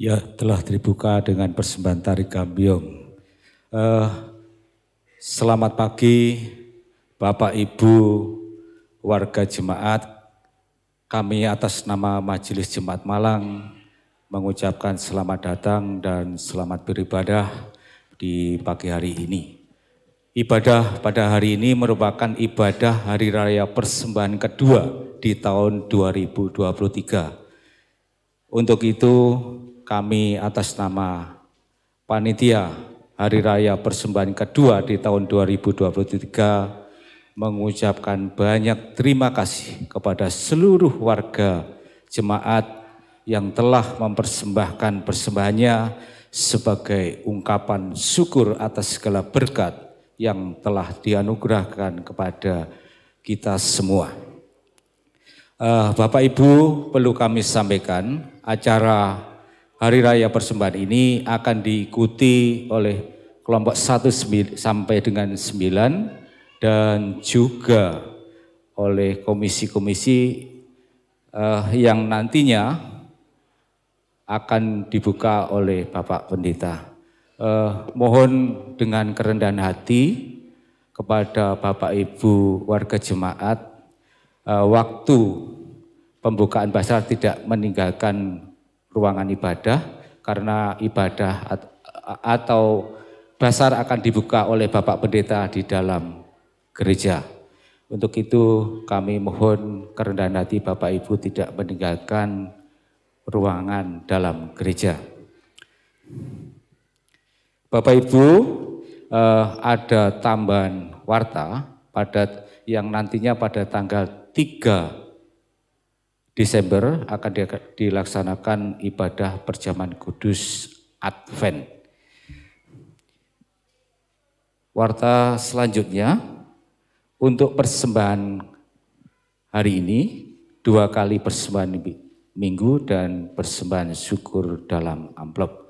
Ya, telah dibuka dengan persembahan tari gambyong. Selamat pagi Bapak Ibu warga jemaat. Kami atas nama Majelis Jemaat Malang mengucapkan selamat datang dan selamat beribadah di pagi hari ini. Ibadah pada hari ini merupakan ibadah Hari Raya Persembahan kedua di tahun 2023. Untuk itu kami atas nama Panitia Hari Raya Persembahan kedua di tahun 2023 mengucapkan banyak terima kasih kepada seluruh warga jemaat yang telah mempersembahkan persembahannya sebagai ungkapan syukur atas segala berkat yang telah dianugerahkan kepada kita semua. Bapak Ibu, perlu kami sampaikan, acara Hari Raya Persembahan ini akan diikuti oleh kelompok 1 sampai dengan 9 dan juga oleh komisi-komisi yang nantinya akan dibuka oleh Bapak Pendeta. Mohon dengan kerendahan hati kepada Bapak Ibu warga jemaat, waktu pembukaan basar tidak meninggalkan ruangan ibadah karena ibadah atau basar akan dibuka oleh Bapak Pendeta di dalam gereja. Untuk itu kami mohon kerendahan hati Bapak Ibu tidak meninggalkan ruangan dalam gereja. Bapak Ibu, ada tambahan warta yang nantinya pada tanggal 3 Desember akan dilaksanakan ibadah perjamuan kudus Advent. Warta selanjutnya, untuk persembahan hari ini 2 kali persembahan minggu dan persembahan syukur dalam amplop.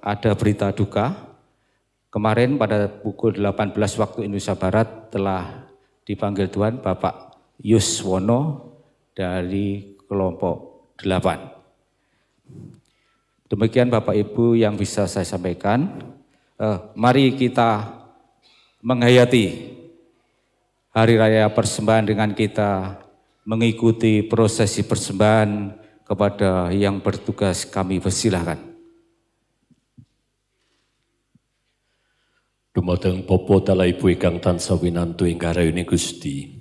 Ada berita duka. Kemarin pada pukul 18 waktu Indonesia Barat telah dipanggil Tuhan Bapak Yuswono dari kelompok 8. Demikian Bapak Ibu yang bisa saya sampaikan. Mari kita menghayati Hari Raya Persembahan dengan kita mengikuti prosesi persembahan. Kepada yang bertugas kami persilahkan. Dumateng Bapa Tala Ibu ingkang tansah winantu ing garayuning Gusti.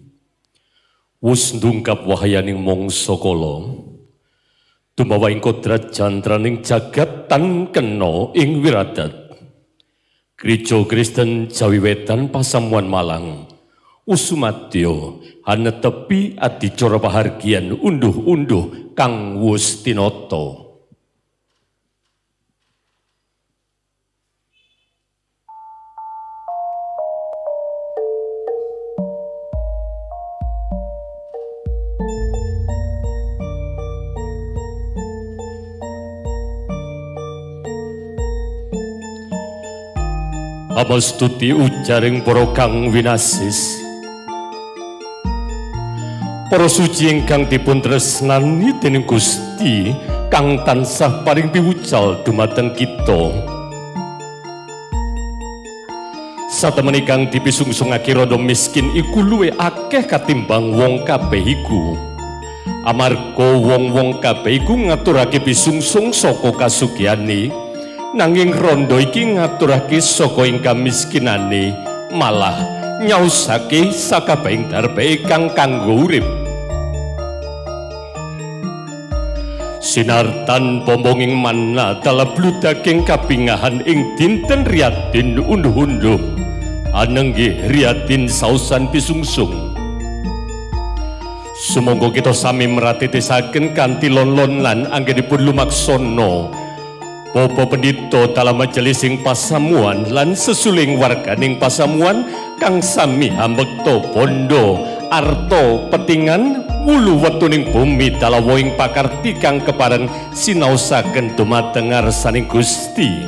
Wus ndungkap wahayaning mangsa kala. Dumawa ing kodrat jantraning jagat tan kena ing wiradat. Gereja Kristen Jawi Wetan Pasamuan Malang. Usumadya hanetepi adicara pahargyan unduh-unduh kang wus tinata. Amastuti ujaring para kang winasis, para suci ingkang dipun tresnani dening Gusti kang tansah paring piwucal dumateng kita. Satemene kang dipisungsungake rada miskin iku luwih akeh katimbang wong kabeh iku. Amarga wong-wong kabeh iku ngaturake pisungsung saka kasugihane. Nanging rondo iki ngaturake saka ing kamiskinane, malah nyausake sakabehing darbe kang kanggo urip. Sinartan pombonging manna dalebludaking kapingahan ing dinten riyatin unduh-unduh, anenggih riyatin sausan pisungsung. Sumangga kita sami mratitesaken kanthi lon-lon lan anggenipun lumaksana Bapa Pendito dalam majelis ing pasamuan lan sesuling warganing pasamuan kang sami hambekta bondo arta petingan wulu wetuning bumi dalawa ing pakarti kang kepareng sinaosaken dumateng ngarsaning Gusti.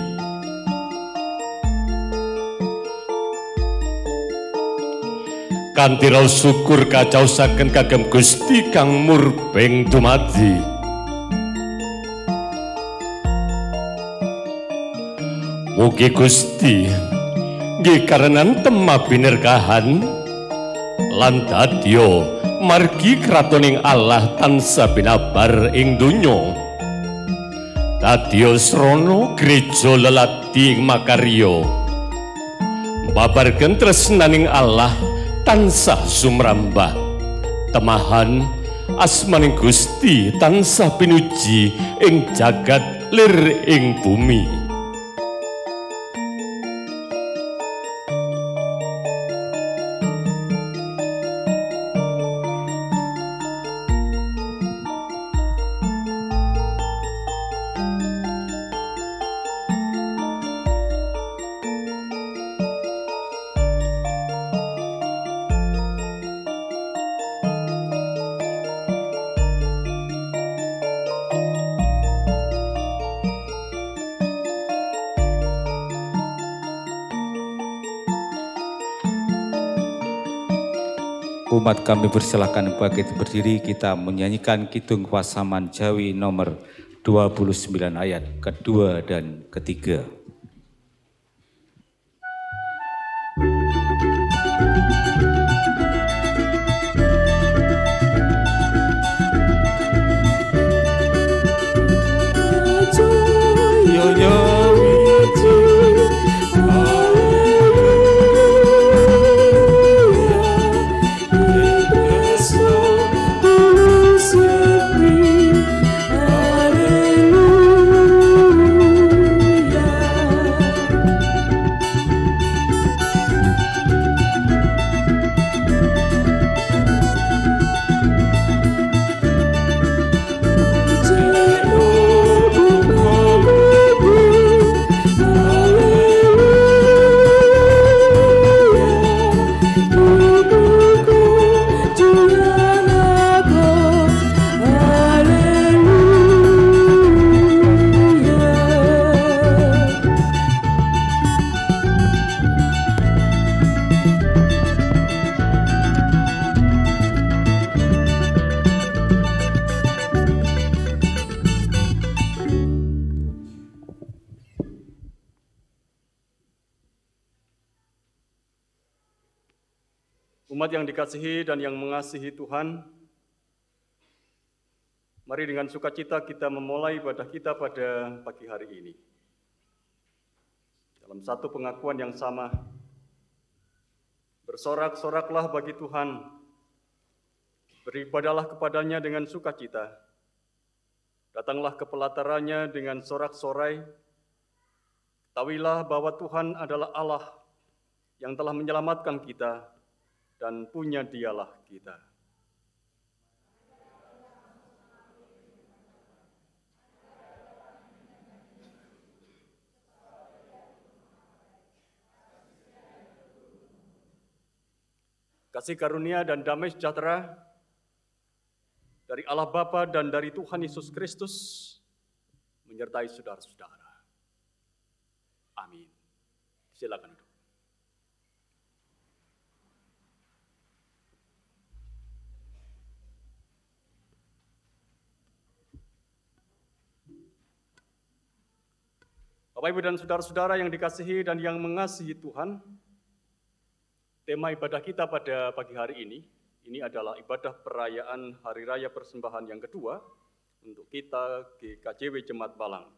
Kanthi raos syukur kacaosaken kagem Gusti kang murbeng dumadi. Mugi Gusti nggih karenan tema binerkahan lan dadya margi kratoning Allah tansah binabar ing donya. Dadya srana gereja lelati ing makarya mbabarken tresnaning Allah tansah sumrambah. Temahan asmaning Gusti tansah pinuji ing jagat lir ing bumi. Umat kami persilakan berdiri, kita menyanyikan Kidung Pasaman Jawi nomor 29 ayat kedua dan ketiga. Umat yang dikasihi dan yang mengasihi Tuhan, mari dengan sukacita kita memulai ibadah kita pada pagi hari ini. Dalam satu pengakuan yang sama, bersorak-soraklah bagi Tuhan, beribadahlah kepadanya dengan sukacita, datanglah ke pelatarannya dengan sorak-sorai, ketahuilah bahwa Tuhan adalah Allah yang telah menyelamatkan kita, dan punya Dialah kita. Kasih karunia dan damai sejahtera dari Allah Bapa dan dari Tuhan Yesus Kristus menyertai saudara-saudara. Amin. Silakan duduk. Bapak, Ibu, dan saudara-saudara yang dikasihi dan yang mengasihi Tuhan, tema ibadah kita pada pagi hari ini adalah ibadah perayaan Hari Raya Persembahan yang kedua untuk kita GKJW Jemaat Malang.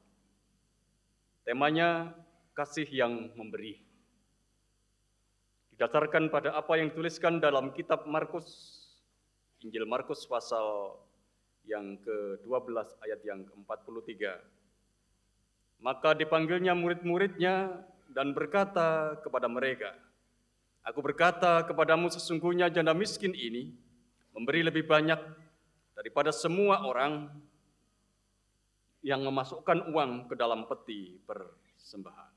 Temanya, kasih yang memberi. Didasarkan pada apa yang dituliskan dalam kitab Markus, Injil Markus pasal yang ke-12 ayat yang ke-43. Maka dipanggilnya murid-muridnya dan berkata kepada mereka, "Aku berkata kepadamu sesungguhnya janda miskin ini memberi lebih banyak daripada semua orang yang memasukkan uang ke dalam peti persembahan."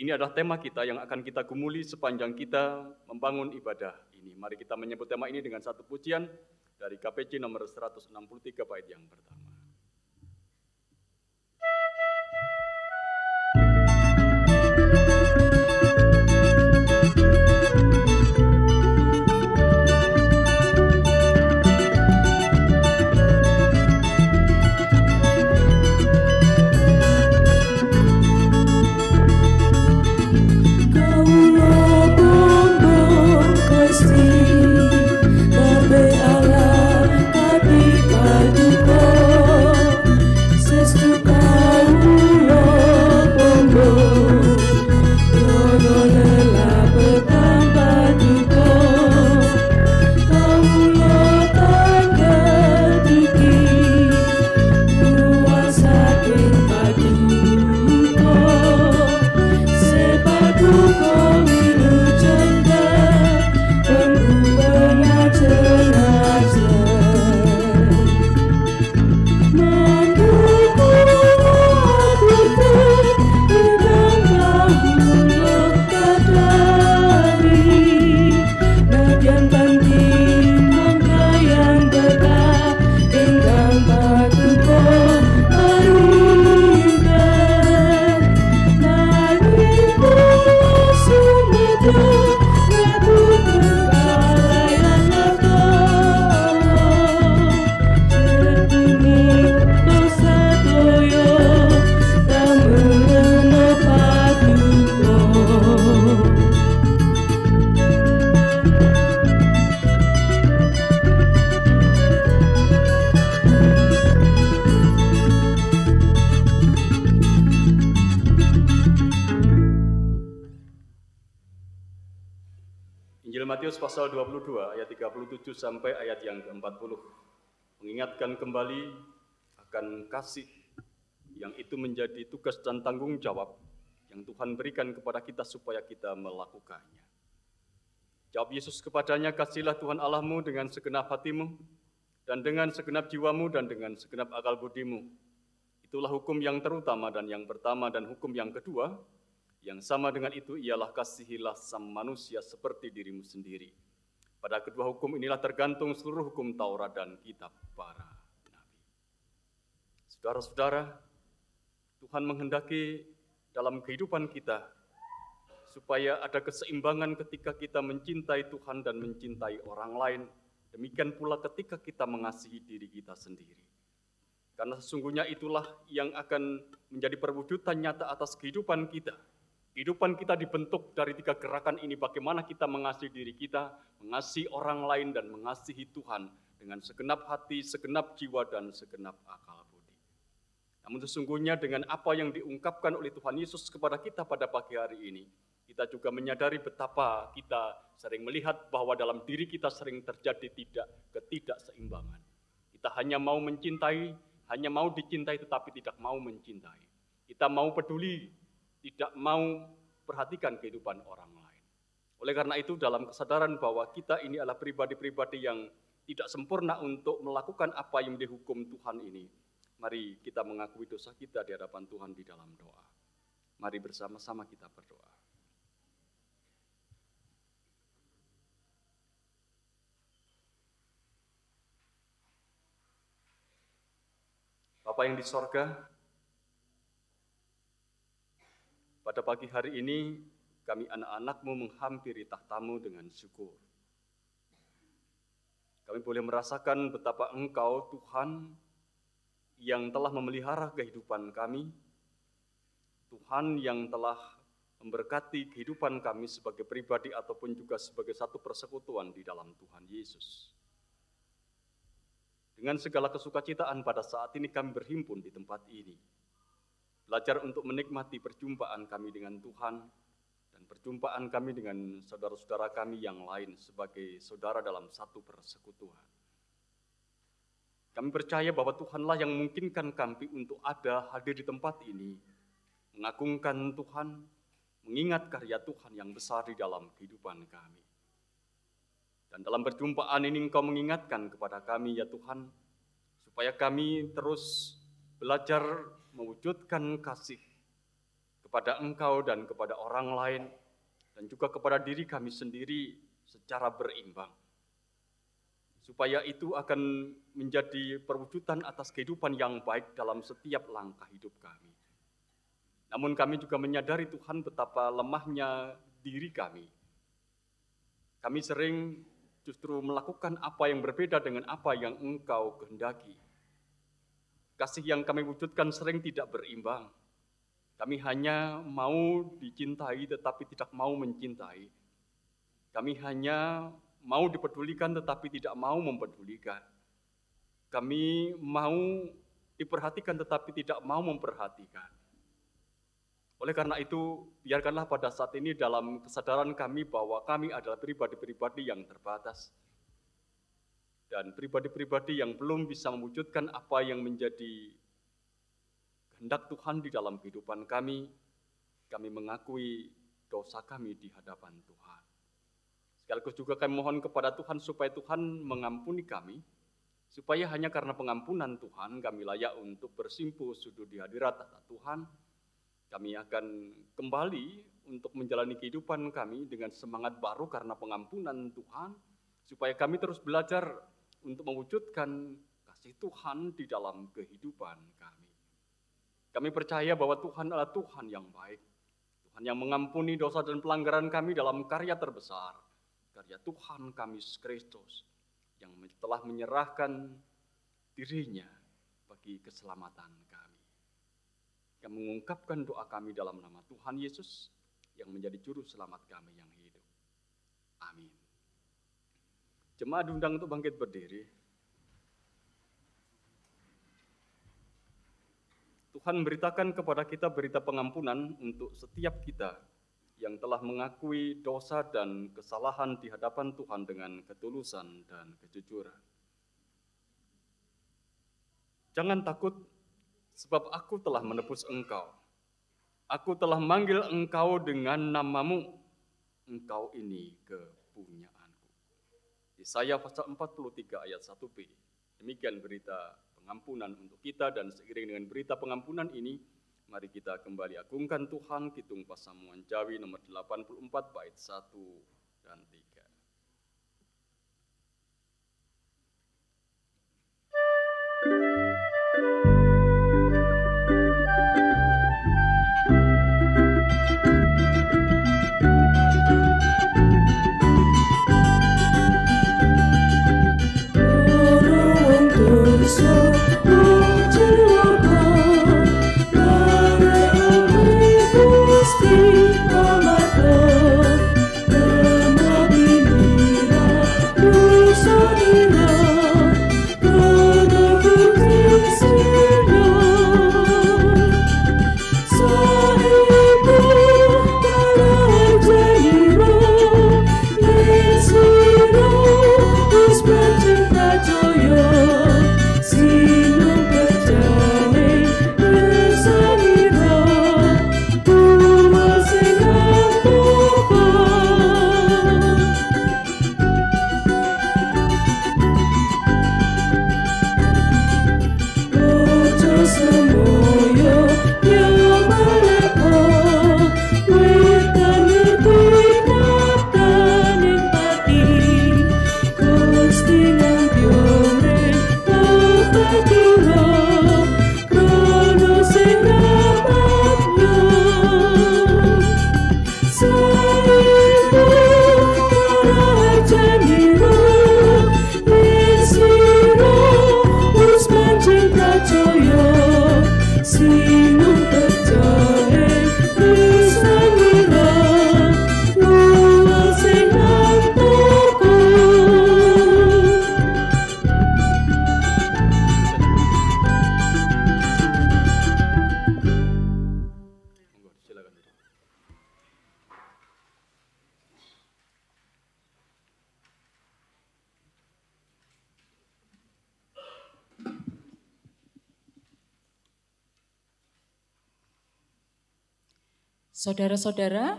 Ini adalah tema kita yang akan kita gumuli sepanjang kita membangun ibadah ini. Mari kita menyebut tema ini dengan satu pujian dari KPJ nomor 163 bait yang pertama. Matius pasal 22 ayat 37 sampai ayat yang ke-40 mengingatkan kembali akan kasih yang itu menjadi tugas dan tanggung jawab yang Tuhan berikan kepada kita supaya kita melakukannya. Jawab Yesus kepadanya, "Kasihilah Tuhan Allahmu dengan segenap hatimu dan dengan segenap jiwamu dan dengan segenap akal budimu. Itulah hukum yang terutama dan yang pertama, dan hukum yang kedua yang sama dengan itu ialah kasihilah sama manusia seperti dirimu sendiri. Pada kedua hukum inilah tergantung seluruh hukum Taurat dan kitab para nabi." Saudara-saudara, Tuhan menghendaki dalam kehidupan kita supaya ada keseimbangan ketika kita mencintai Tuhan dan mencintai orang lain. Demikian pula ketika kita mengasihi diri kita sendiri. Karena sesungguhnya itulah yang akan menjadi perwujudan nyata atas kehidupan kita. Kehidupan kita dibentuk dari 3 gerakan ini, bagaimana kita mengasihi diri kita, mengasihi orang lain, dan mengasihi Tuhan dengan segenap hati, segenap jiwa, dan segenap akal budi. Namun sesungguhnya dengan apa yang diungkapkan oleh Tuhan Yesus kepada kita pada pagi hari ini, kita juga menyadari betapa kita sering melihat bahwa dalam diri kita sering terjadi ketidakseimbangan. Kita hanya mau mencintai, hanya mau dicintai tetapi tidak mau mencintai. Kita mau peduli, tidak mau perhatikan kehidupan orang lain. Oleh karena itu, dalam kesadaran bahwa kita ini adalah pribadi-pribadi yang tidak sempurna untuk melakukan apa yang dihukum Tuhan ini, mari kita mengakui dosa kita di hadapan Tuhan di dalam doa. Mari bersama-sama kita berdoa. Bapa yang di sorga, pada pagi hari ini kami anak-anak-Mu menghampiri tahta-Mu dengan syukur. Kami boleh merasakan betapa Engkau Tuhan yang telah memelihara kehidupan kami, Tuhan yang telah memberkati kehidupan kami sebagai pribadi ataupun juga sebagai satu persekutuan di dalam Tuhan Yesus. Dengan segala kesukacitaan pada saat ini kami berhimpun di tempat ini, belajar untuk menikmati perjumpaan kami dengan Tuhan dan perjumpaan kami dengan saudara-saudara kami yang lain sebagai saudara dalam satu persekutuan. Kami percaya bahwa Tuhanlah yang memungkinkan kami untuk ada hadir di tempat ini, mengagungkan Tuhan, mengingat karya Tuhan yang besar di dalam kehidupan kami. Dan dalam perjumpaan ini Engkau mengingatkan kepada kami, ya Tuhan, supaya kami terus belajar mewujudkan kasih kepada Engkau dan kepada orang lain, dan juga kepada diri kami sendiri secara berimbang. Supaya itu akan menjadi perwujudan atas kehidupan yang baik dalam setiap langkah hidup kami. Namun kami juga menyadari Tuhan betapa lemahnya diri kami. Kami sering justru melakukan apa yang berbeda dengan apa yang Engkau kehendaki. Kasih yang kami wujudkan sering tidak berimbang. Kami hanya mau dicintai tetapi tidak mau mencintai. Kami hanya mau dipedulikan tetapi tidak mau mempedulikan. Kami mau diperhatikan tetapi tidak mau memperhatikan. Oleh karena itu, biarkanlah pada saat ini dalam kesadaran kami bahwa kami adalah pribadi-pribadi yang terbatas. Dan pribadi-pribadi yang belum bisa mewujudkan apa yang menjadi kehendak Tuhan di dalam kehidupan kami mengakui dosa kami di hadapan Tuhan. Sekaligus juga kami mohon kepada Tuhan supaya Tuhan mengampuni kami, supaya hanya karena pengampunan Tuhan kami layak untuk bersimpuh sujud di hadirat tahta Tuhan. Kami akan kembali untuk menjalani kehidupan kami dengan semangat baru karena pengampunan Tuhan, supaya kami terus belajar untuk mewujudkan kasih Tuhan di dalam kehidupan kami. Kami percaya bahwa Tuhan adalah Tuhan yang baik, Tuhan yang mengampuni dosa dan pelanggaran kami dalam karya terbesar, karya Tuhan kami Yesus Kristus, yang telah menyerahkan dirinya bagi keselamatan kami. Yang mengungkapkan doa kami dalam nama Tuhan Yesus yang menjadi juru selamat kami yang hidup. Amin. Jemaat diundang untuk bangkit berdiri. Tuhan memberitakan kepada kita berita pengampunan untuk setiap kita yang telah mengakui dosa dan kesalahan di hadapan Tuhan dengan ketulusan dan kejujuran. Jangan takut, sebab aku telah menebus engkau. Aku telah manggil engkau dengan namamu. Engkau ini kepunyaanku. Yesaya pasal 43 ayat 1b. Demikian berita pengampunan untuk kita, dan seiring dengan berita pengampunan ini, mari kita kembali agungkan Tuhan. Kidung Pasamuan Jawi nomor 84 bait 1 dan 3. Saudara-saudara,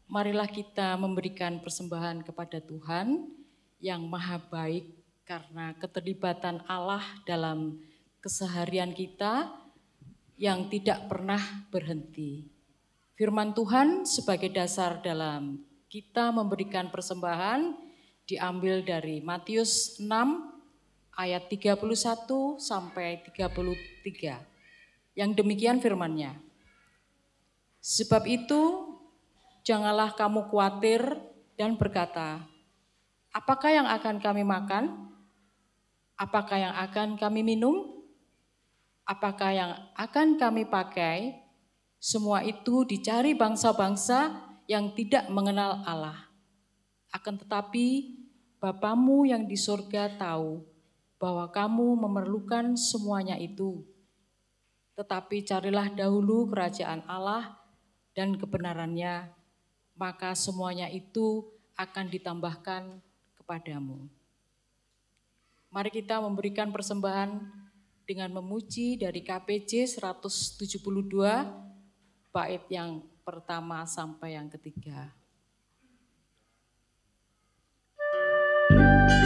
marilah kita memberikan persembahan kepada Tuhan yang maha baik karena keterlibatan Allah dalam keseharian kita yang tidak pernah berhenti. Firman Tuhan sebagai dasar dalam kita memberikan persembahan diambil dari Matius 6 ayat 31 sampai 33. Yang demikian firman-Nya. Sebab itu, janganlah kamu khawatir dan berkata, apakah yang akan kami makan? Apakah yang akan kami minum? Apakah yang akan kami pakai? Semua itu dicari bangsa-bangsa yang tidak mengenal Allah. Akan tetapi, Bapamu yang di surga tahu bahwa kamu memerlukan semuanya itu. Tetapi carilah dahulu kerajaan Allah dan kebenarannya, maka semuanya itu akan ditambahkan kepadamu. Mari kita memberikan persembahan dengan memuji dari KPJ 172, bait yang pertama sampai yang ketiga. Allah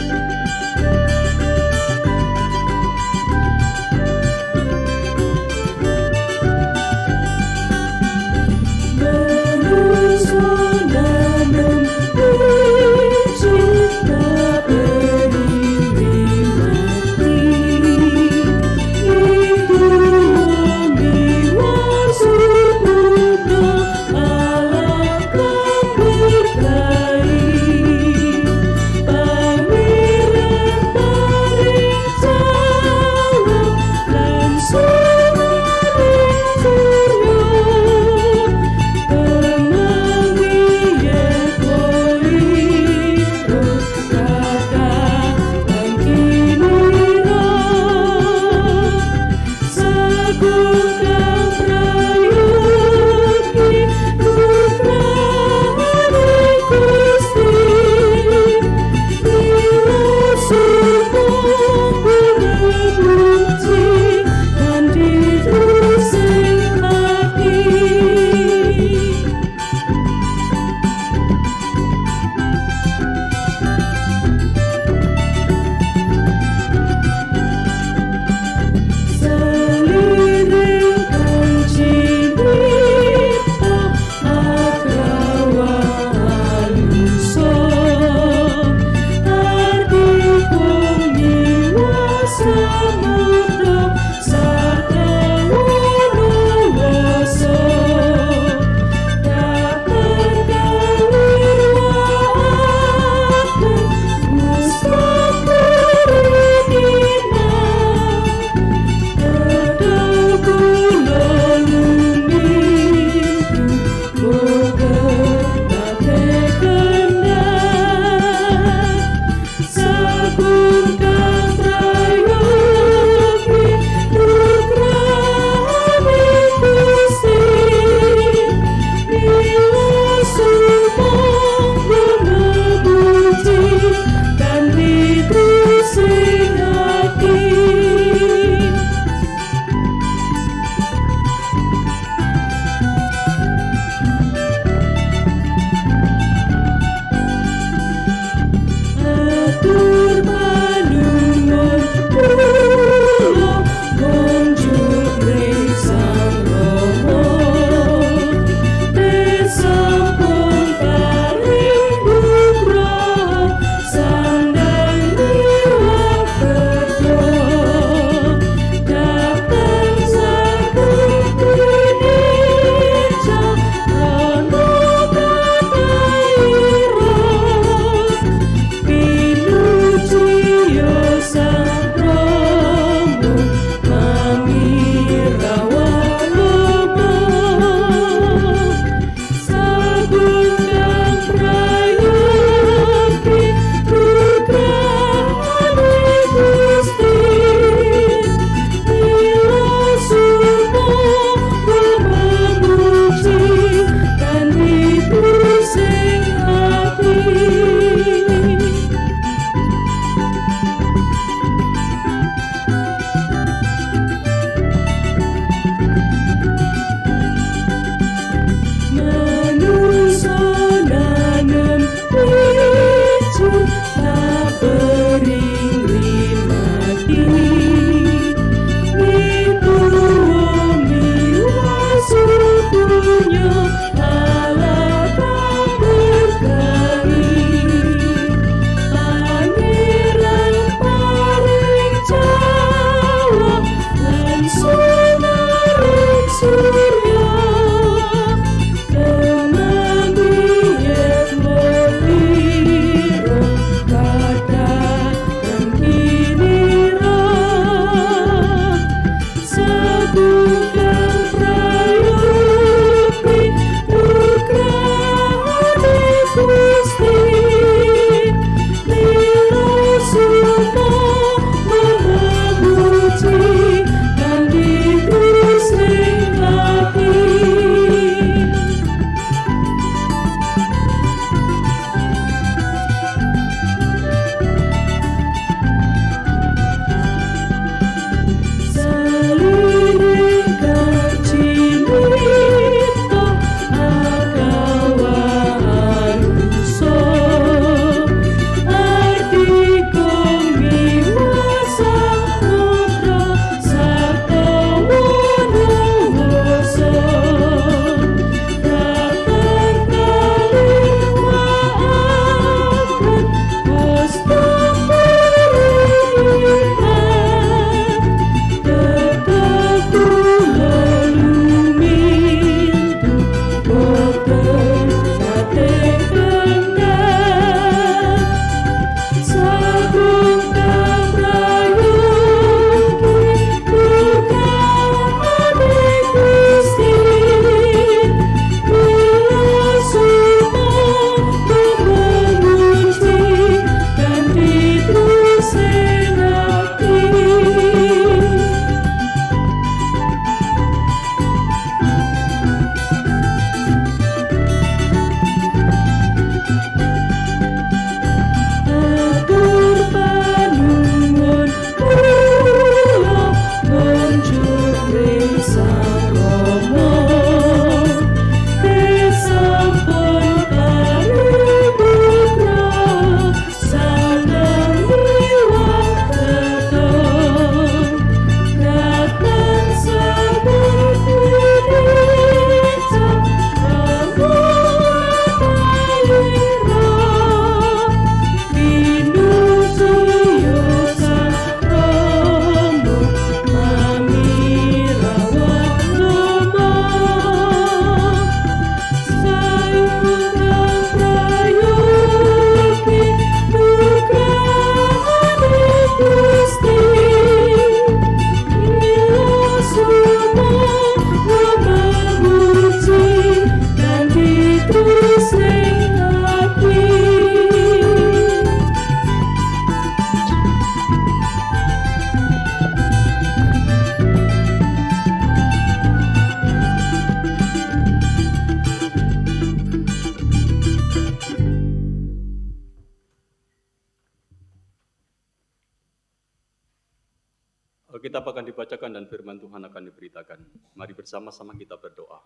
Alkitab akan dibacakan dan firman Tuhan akan diberitakan. Mari bersama-sama kita berdoa,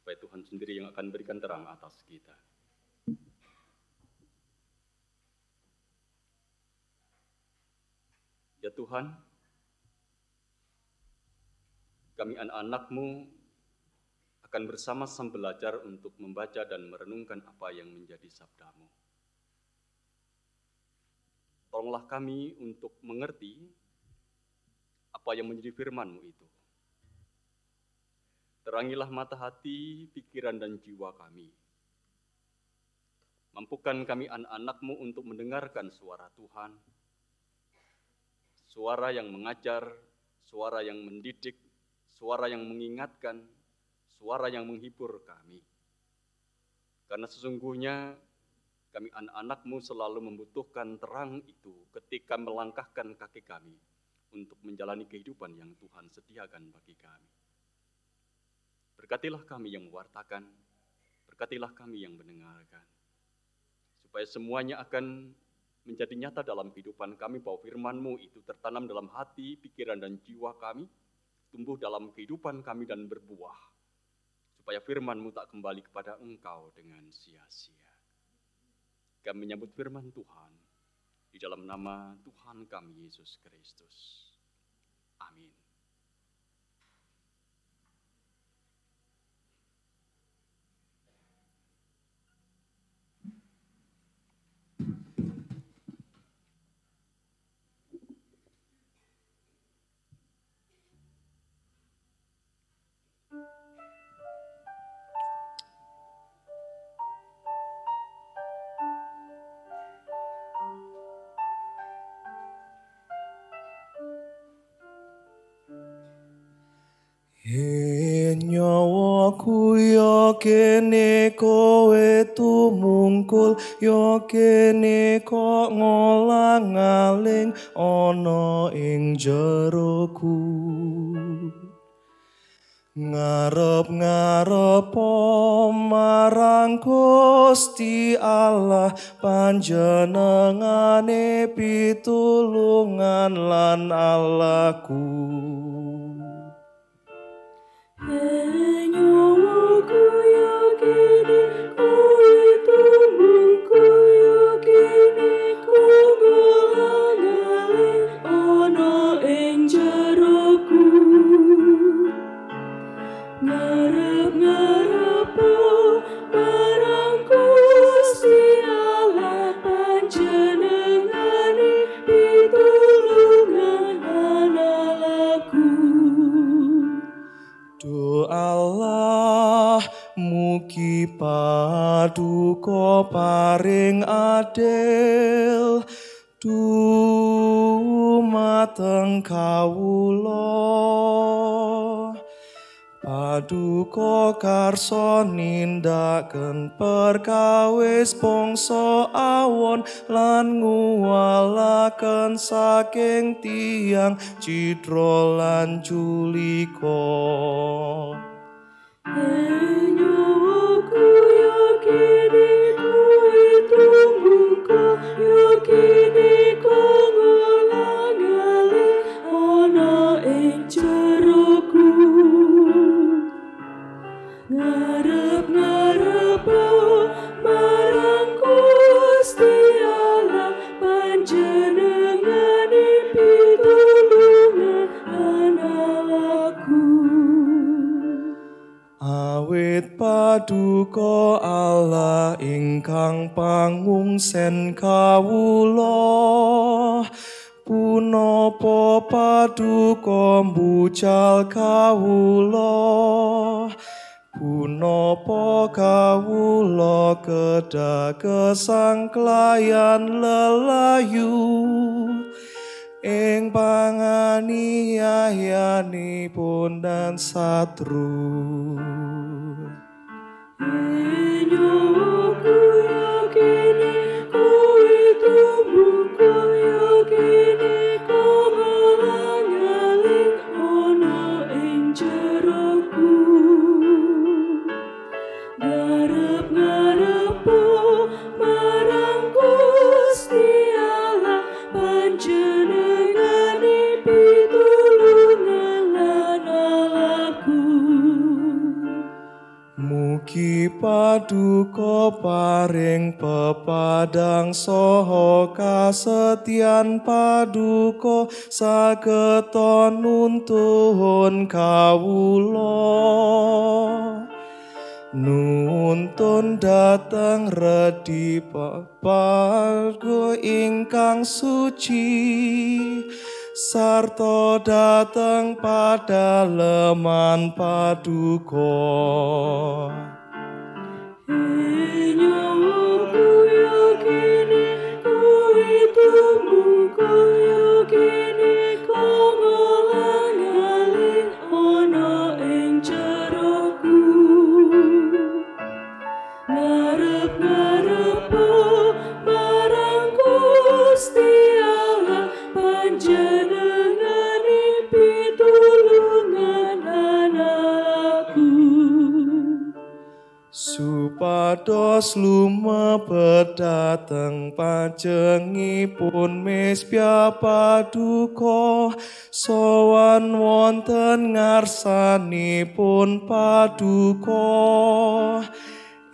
supaya Tuhan sendiri yang akan berikan terang atas kita. Ya Tuhan, kami anak-anak-Mu akan bersama-sama belajar untuk membaca dan merenungkan apa yang menjadi sabda-Mu. Tolonglah kami untuk mengerti apa yang menjadi firman-Mu itu. Terangilah mata hati, pikiran, dan jiwa kami. Mampukan kami anak-anak-Mu untuk mendengarkan suara Tuhan, suara yang mengajar, suara yang mendidik, suara yang mengingatkan, suara yang menghibur kami. Karena sesungguhnya kami anak-anak-Mu selalu membutuhkan terang itu ketika melangkahkan kaki kami untuk menjalani kehidupan yang Tuhan sediakan bagi kami. Berkatilah kami yang mewartakan, berkatilah kami yang mendengarkan, supaya semuanya akan menjadi nyata dalam kehidupan kami, bahwa firman-Mu itu tertanam dalam hati, pikiran, dan jiwa kami, tumbuh dalam kehidupan kami dan berbuah, supaya firman-Mu tak kembali kepada Engkau dengan sia-sia. Kami menyambut firman Tuhan di dalam nama Tuhan kami Yesus Kristus. Amin. Nyawaku yo kene kowe tumungkul, yo kene kok ngolang-aling ana ing jeroku. Ngarep-ngarep marang Gusti Allah, panjenengane pitulungan lan Allahku. Nyawaku yo kene kowe tumungkul, yo kene kok ngolang-aling ana ing jeroku. Ngarep-ngarep marang Gusti Allah, panjenengane pitulungan Allahku. Du Allah, mugi paduka paring adil dumateng kawula. Paduka karsa nindakaken perkawis bangsa awon lan nguwalaken saking tiyang cidra lan julika. Nyawaku yo kene kowe tumungkul, yo kene kok ngolang-aling ana ing jeroku. Ngarep-ngarep marang Gusti Allah, panjenengane pitulungan Allahku. Awit paduka Allah ingkang pangungsen kawula, punapa paduka mbucal kawula. Punapa kawula kedah kesangklayan lelayu ing panganiayanipun dan satru. Nyawaku yo kene kowe tumungkul, yo kene kok ngolang-aling ana ing jeroku. Ngarep-ngarep marang Gusti Allah, panjenengane pitulungan Mugi paduka paring pepadang saha kasetyan paduka sageta nuntun kawula. Nuntun dateng redi papago ingkang suci sarta dateng padaleman paduka. Nyawaku yakini kowe tumbuka yakini kang alang-aling ana ing jeroku. Ngarep-ngarepo marang Gusti Allah panjenengane pitulungan anakku. Supados lumebet dhateng pajengipun mesbah paduka sowan wonten ngarsanipun paduka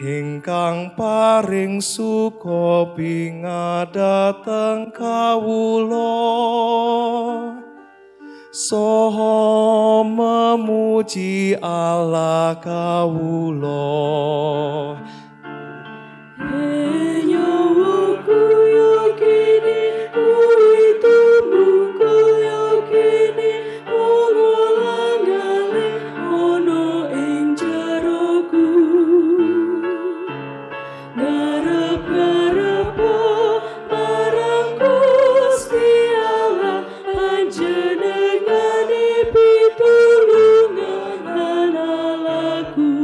ingkang paring suka pingadhateng kawula saha memuji Allah kawula. Nyawaku yakini kowe tumbuka yakini kang alang-aling ana ing jeroku. Ngarep-ngarepo marang Gusti Allah panjenengane pitulungan anakku.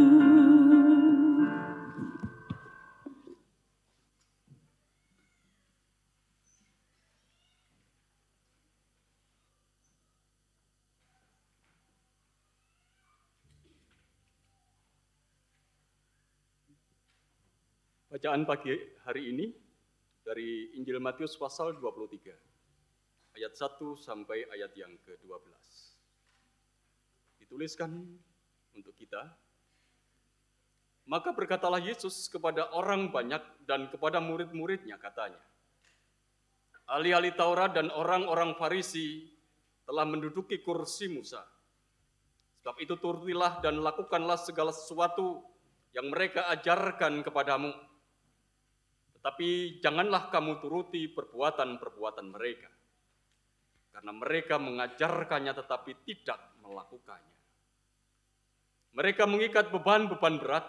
Bacaan pagi hari ini dari Injil Matius pasal 23, ayat 1 sampai ayat yang ke-12. Dituliskan untuk kita, maka berkatalah Yesus kepada orang banyak dan kepada murid-muridnya katanya, ahli-ahli Taurat dan orang-orang Farisi telah menduduki kursi Musa. Sebab itu turutilah dan lakukanlah segala sesuatu yang mereka ajarkan kepadamu. Tetapi janganlah kamu turuti perbuatan-perbuatan mereka, karena mereka mengajarkannya tetapi tidak melakukannya. Mereka mengikat beban-beban berat,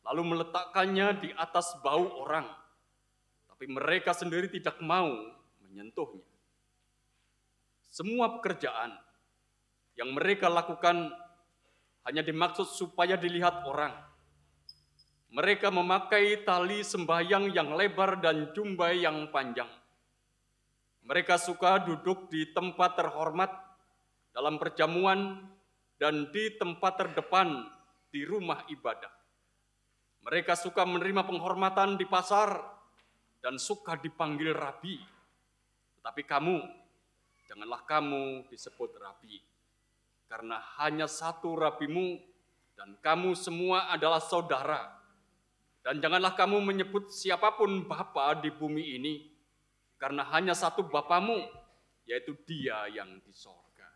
lalu meletakkannya di atas bahu orang, tapi mereka sendiri tidak mau menyentuhnya. Semua pekerjaan yang mereka lakukan hanya dimaksud supaya dilihat orang. Mereka memakai tali sembahyang yang lebar dan jumbai yang panjang. Mereka suka duduk di tempat terhormat dalam perjamuan dan di tempat terdepan di rumah ibadah. Mereka suka menerima penghormatan di pasar dan suka dipanggil rabi. Tetapi kamu, janganlah kamu disebut rabi, karena hanya satu rabimu dan kamu semua adalah saudara. Dan janganlah kamu menyebut siapapun bapa di bumi ini, karena hanya satu Bapamu, yaitu Dia yang di sorga.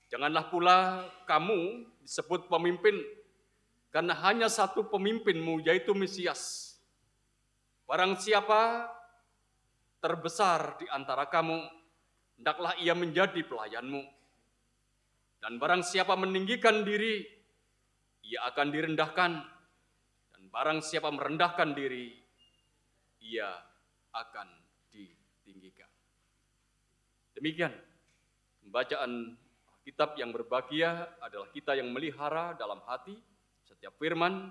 Janganlah pula kamu disebut pemimpin, karena hanya satu pemimpinmu, yaitu Mesias. Barang siapa terbesar di antara kamu, hendaklah ia menjadi pelayanmu. Dan barang siapa meninggikan diri, ia akan direndahkan. Barang siapa merendahkan diri, ia akan ditinggikan. Demikian, pembacaan kitab yang berbahagia adalah kita yang melihara dalam hati setiap firman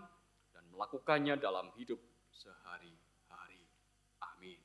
dan melakukannya dalam hidup sehari-hari. Amin.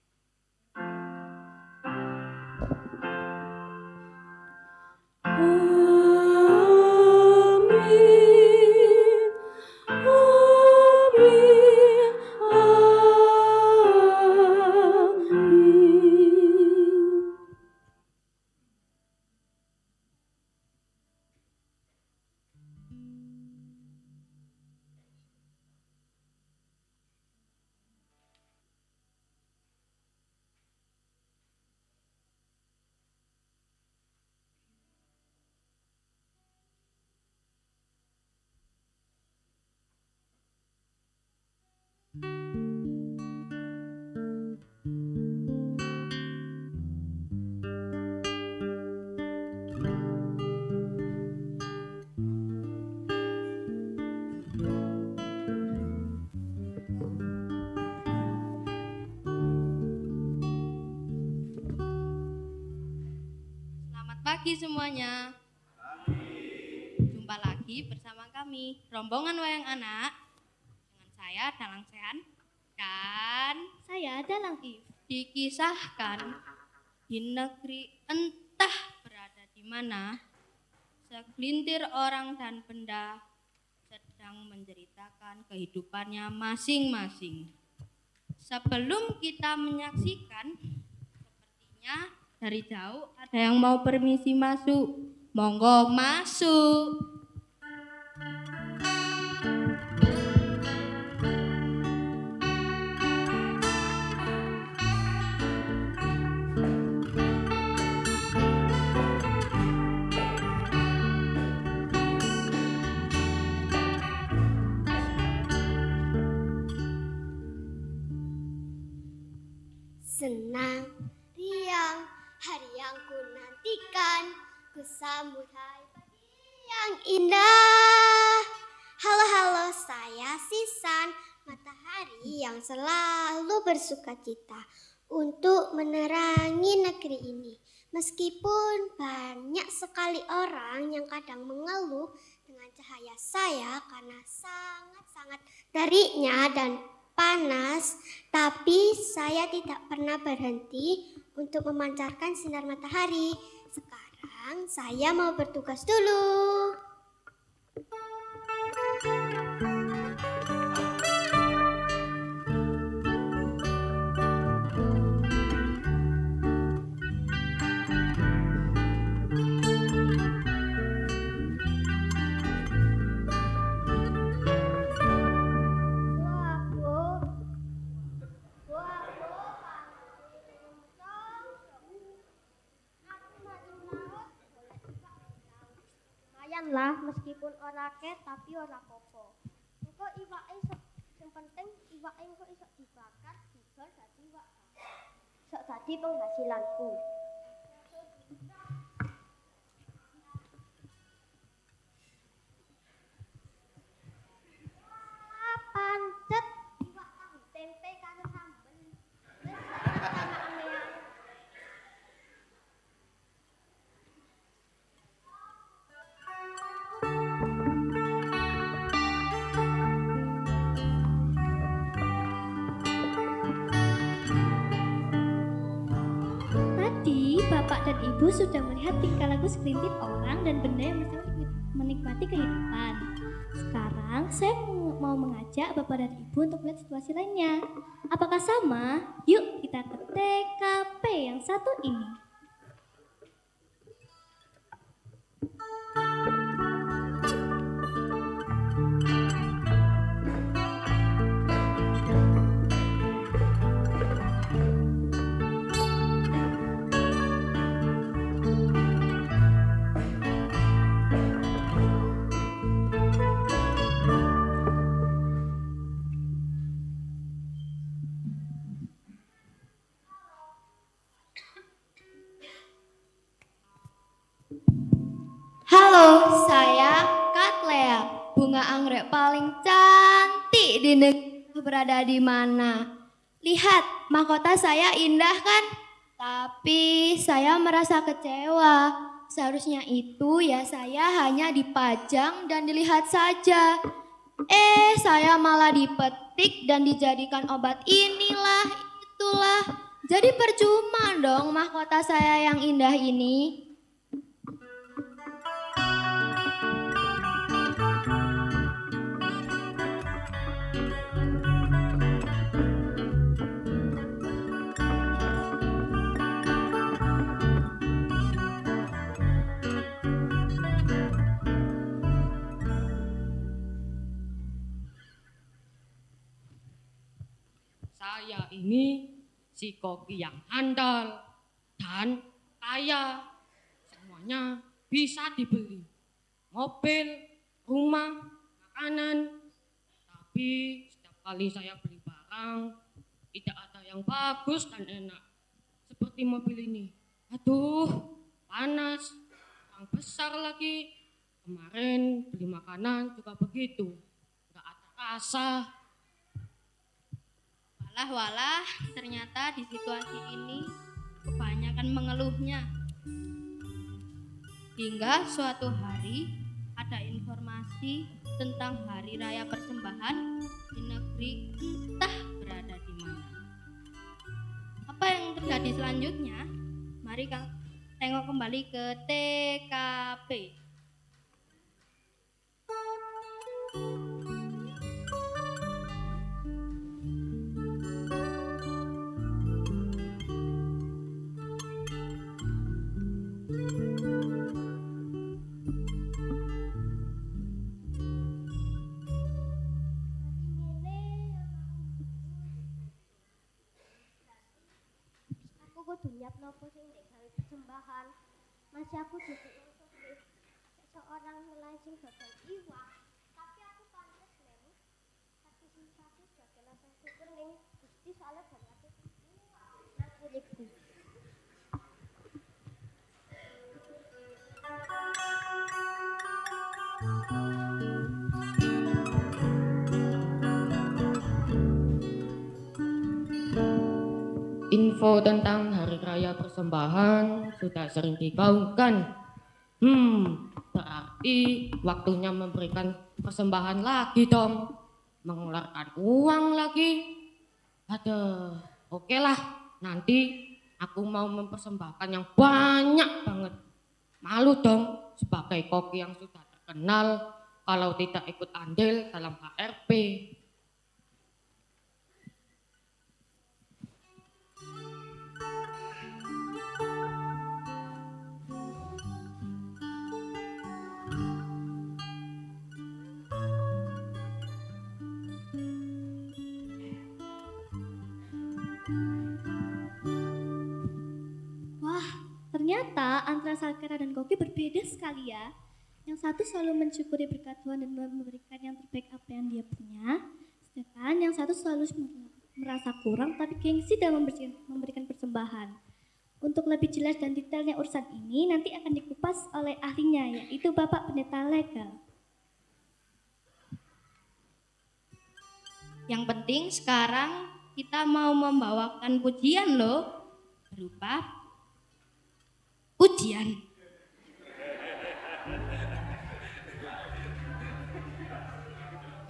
pagi semuanya. Jumpa lagi bersama kami, rombongan wayang anak. Dengan saya Dalang Sehan dan saya Dalang If. Dikisahkan di negeri entah berada di mana, segelintir orang dan benda sedang menceritakan kehidupannya masing-masing. Sebelum kita menyaksikan, sepertinya dari jauh ada yang mau permisi masuk. Monggo masuk. Senang, riang, hari yang ku nantikan, ku sambut hari pagi yang indah. Halo, saya Sisan, matahari yang selalu bersuka cita untuk menerangi negeri ini. Meskipun banyak sekali orang yang kadang mengeluh dengan cahaya saya karena sangat-sangat teriknya dan panas, tapi saya tidak pernah berhenti untuk memancarkan sinar matahari. Sekarang saya mau bertugas dulu. Lah meskipun ora ke tapi ora popo. Engko iwake sing penting iwake engko iso dibakar, didol dadi iwak. Sok dadi penghasilanku. Pancet iwak tahu tempe karo sambel. Bapak dan Ibu sudah melihat tingkah laku segelintir orang dan benda yang menikmati kehidupan. Sekarang saya mau mengajak Bapak dan Ibu untuk melihat situasi lainnya. Apakah sama? Yuk kita ke TKP yang satu ini. Halo, saya Katlea, bunga anggrek paling cantik di negeri berada di mana. Lihat, mahkota saya indah kan? Tapi saya merasa kecewa. Seharusnya itu ya saya hanya dipajang dan dilihat saja. Saya malah dipetik dan dijadikan obat inilah, itulah. Jadi percuma dong mahkota saya yang indah ini. Saya ini si koki yang handal dan kaya. Semuanya bisa dibeli. Mobil, rumah, makanan. Tapi setiap kali saya beli barang, tidak ada yang bagus dan enak. Seperti mobil ini. Aduh, panas. Yang besar lagi. Kemarin beli makanan juga begitu. Nggak ada rasa. Walah, ternyata di situasi ini kebanyakan mengeluhnya. Hingga suatu hari ada informasi tentang hari raya persembahan di negeri entah berada di mana. Apa yang terjadi selanjutnya? Mari kita tengok kembali ke TKP. Kudu nyiapno apa sing ndek gawe persembahan. Masih aku duduk seorang nelayan sing dodol iwak. Tapi aku pantes men partisipasi sebagai rasa syukur ning Gusti soalnya banyak nang uripku. Info tentang hari raya persembahan sudah sering digaungkan. Berarti waktunya memberikan persembahan lagi dong. Mengeluarkan uang lagi. Aduh, oke lah. Nanti aku mau mempersembahkan yang banyak banget. Malu dong sebagai koki yang sudah terkenal kalau tidak ikut andil dalam HRP. Ternyata antara Salkera dan Koki berbeda sekali ya. Yang satu selalu mensyukuri berkat Tuhan dan memberikan yang terbaik apa yang dia punya. Sedangkan yang satu selalu merasa kurang tapi gengsi dalam memberikan persembahan. Untuk lebih jelas dan detailnya urusan ini nanti akan dikupas oleh ahlinya, yaitu Bapak Pendeta Legal. Yang penting sekarang kita mau membawakan pujian loh, berupa ujian.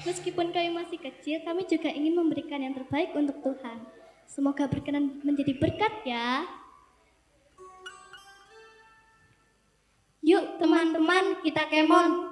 Meskipun kami masih kecil, kami juga ingin memberikan yang terbaik untuk Tuhan. Semoga berkenan menjadi berkat ya. Yuk teman-teman, kita kemon.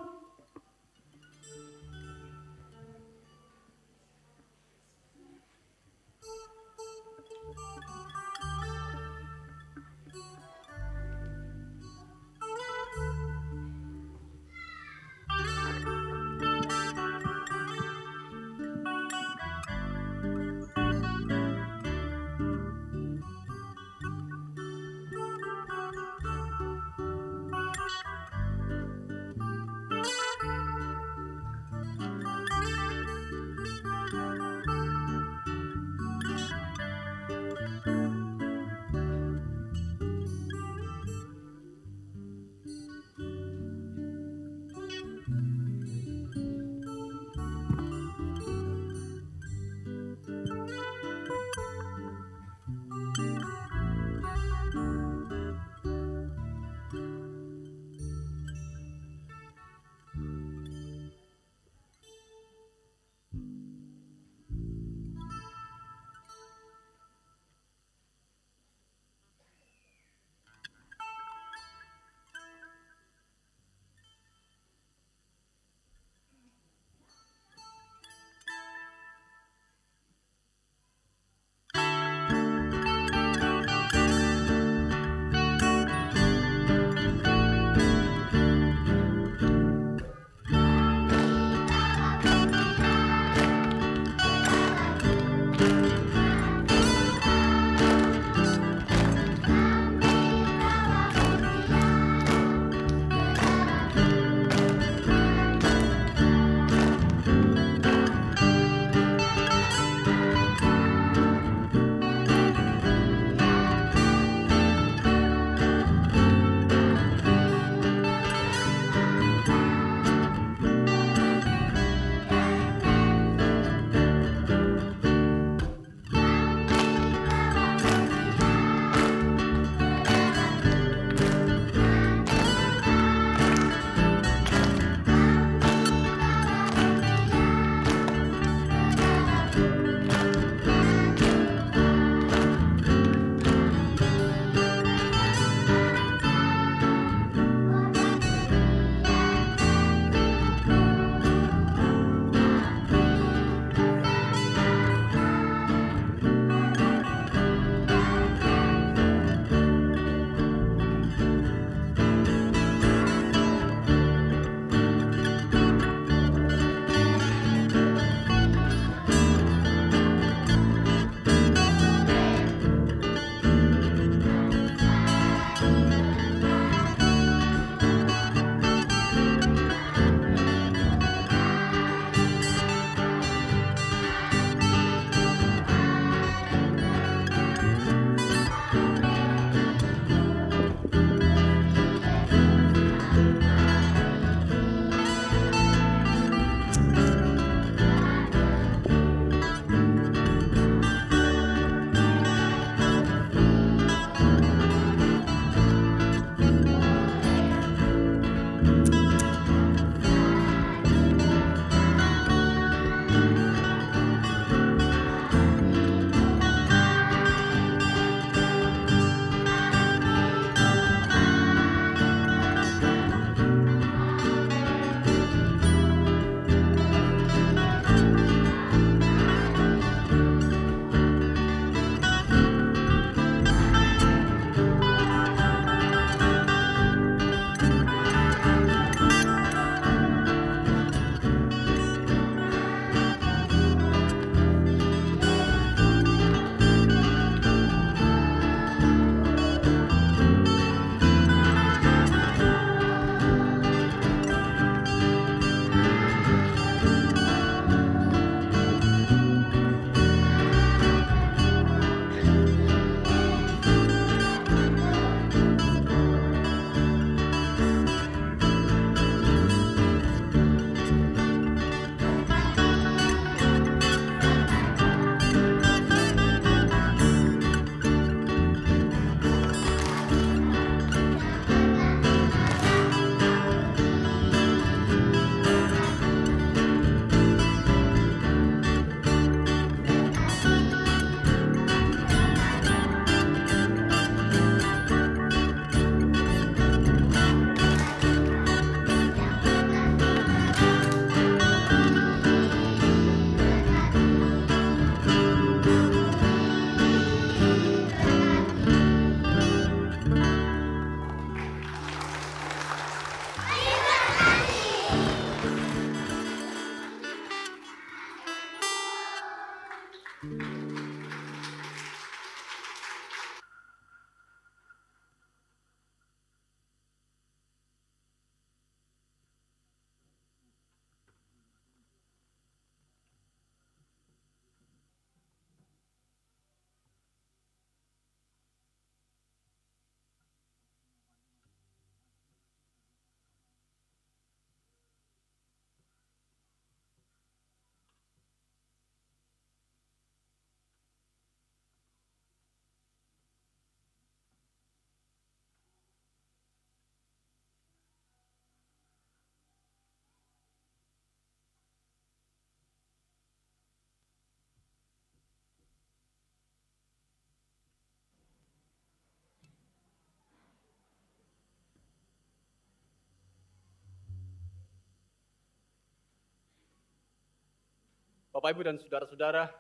Bapak, Ibu, dan saudara-saudara,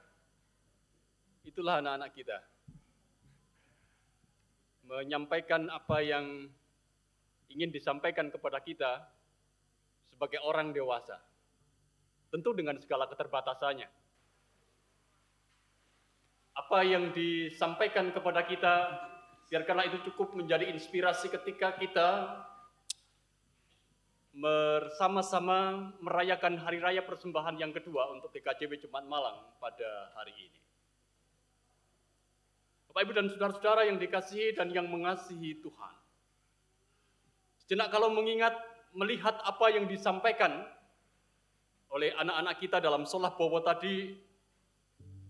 itulah anak-anak kita. Menyampaikan apa yang ingin disampaikan kepada kita sebagai orang dewasa. Tentu dengan segala keterbatasannya. Apa yang disampaikan kepada kita, biarkanlah itu cukup menjadi inspirasi ketika kita bersama-sama merayakan Hari Raya Persembahan yang kedua untuk GKJW Jumat Malang pada hari ini. Bapak, Ibu, dan saudara-saudara yang dikasihi dan yang mengasihi Tuhan. Sejenak kalau melihat apa yang disampaikan oleh anak-anak kita dalam Solah Bowo tadi,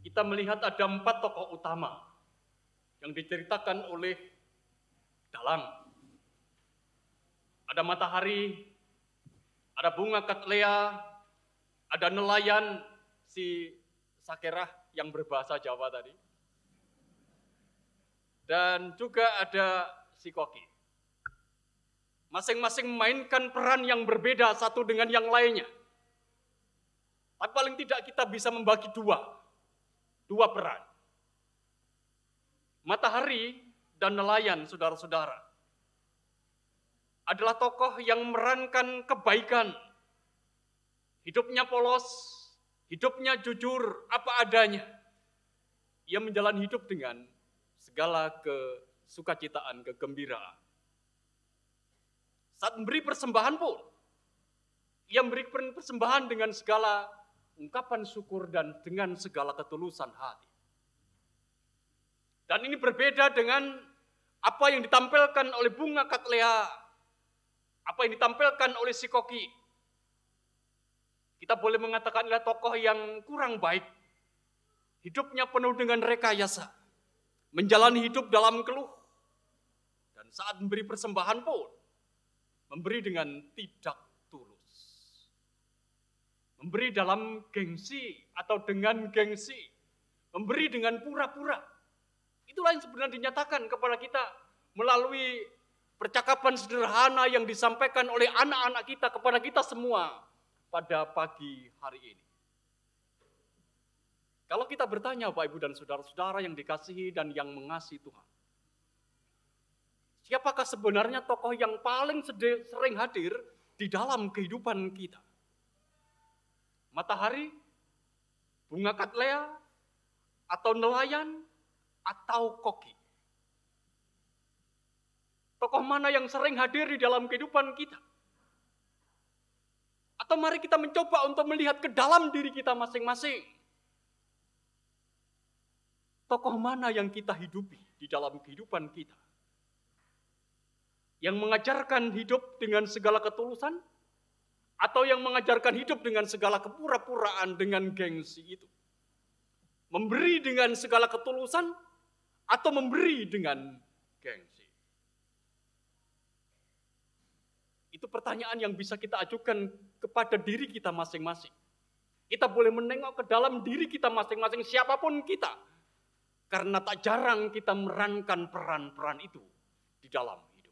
kita melihat ada 4 tokoh utama yang diceritakan oleh Dalang. Ada matahari, ada bunga katlea, ada nelayan si Sakerah yang berbahasa Jawa tadi. Dan juga ada si Koki. Masing-masing memainkan peran yang berbeda satu dengan yang lainnya. Tapi paling tidak kita bisa membagi dua peran. Matahari dan nelayan, saudara-saudara, adalah tokoh yang memerankan kebaikan. Hidupnya polos, hidupnya jujur, apa adanya. Ia menjalani hidup dengan segala kesukacitaan, kegembiraan. Saat memberi persembahan pun, ia memberi persembahan dengan segala ungkapan syukur dan dengan segala ketulusan hati. Dan ini berbeda dengan apa yang ditampilkan oleh bunga katlea, apa yang ditampilkan oleh si Koki. Kita boleh mengatakan adalah tokoh yang kurang baik. Hidupnya penuh dengan rekayasa. Menjalani hidup dalam keluh. Dan saat memberi persembahan pun, memberi dengan tidak tulus. Memberi dalam gengsi atau dengan gengsi. Memberi dengan pura-pura. Itulah yang sebenarnya dinyatakan kepada kita melalui percakapan sederhana yang disampaikan oleh anak-anak kita kepada kita semua pada pagi hari ini. Kalau kita bertanya, Bapak, Ibu, dan saudara-saudara yang dikasihi dan yang mengasihi Tuhan, siapakah sebenarnya tokoh yang paling sering hadir di dalam kehidupan kita? Matahari, bunga katlea, atau nelayan, atau Koki? Tokoh mana yang sering hadir di dalam kehidupan kita? Atau mari kita mencoba untuk melihat ke dalam diri kita masing-masing. Tokoh mana yang kita hidupi di dalam kehidupan kita? Yang mengajarkan hidup dengan segala ketulusan? Atau yang mengajarkan hidup dengan segala kepura-puraan, dengan gengsi itu? Memberi dengan segala ketulusan? Atau memberi dengan gengsi? Itu pertanyaan yang bisa kita ajukan kepada diri kita masing-masing. Kita boleh menengok ke dalam diri kita masing-masing, siapapun kita. Karena tak jarang kita memerankan peran-peran itu di dalam hidup.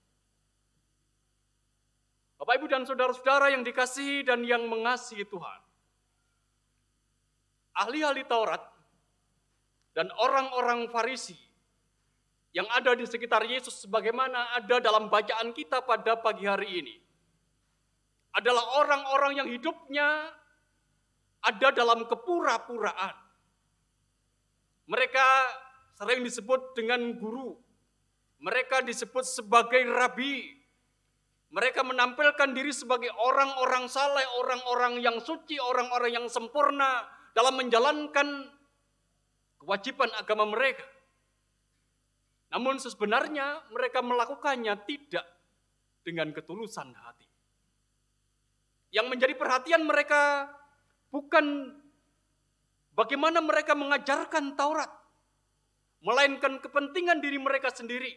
Bapak, Ibu, dan saudara-saudara yang dikasihi dan yang mengasihi Tuhan. Ahli-ahli Taurat dan orang-orang Farisi yang ada di sekitar Yesus sebagaimana ada dalam bacaan kita pada pagi hari ini, adalah orang-orang yang hidupnya ada dalam kepura-puraan. Mereka sering disebut dengan guru. Mereka disebut sebagai rabi. Mereka menampilkan diri sebagai orang-orang saleh, orang-orang yang suci, orang-orang yang sempurna dalam menjalankan kewajiban agama mereka. Namun sebenarnya mereka melakukannya tidak dengan ketulusan hati. Yang menjadi perhatian mereka bukan bagaimana mereka mengajarkan Taurat, melainkan kepentingan diri mereka sendiri.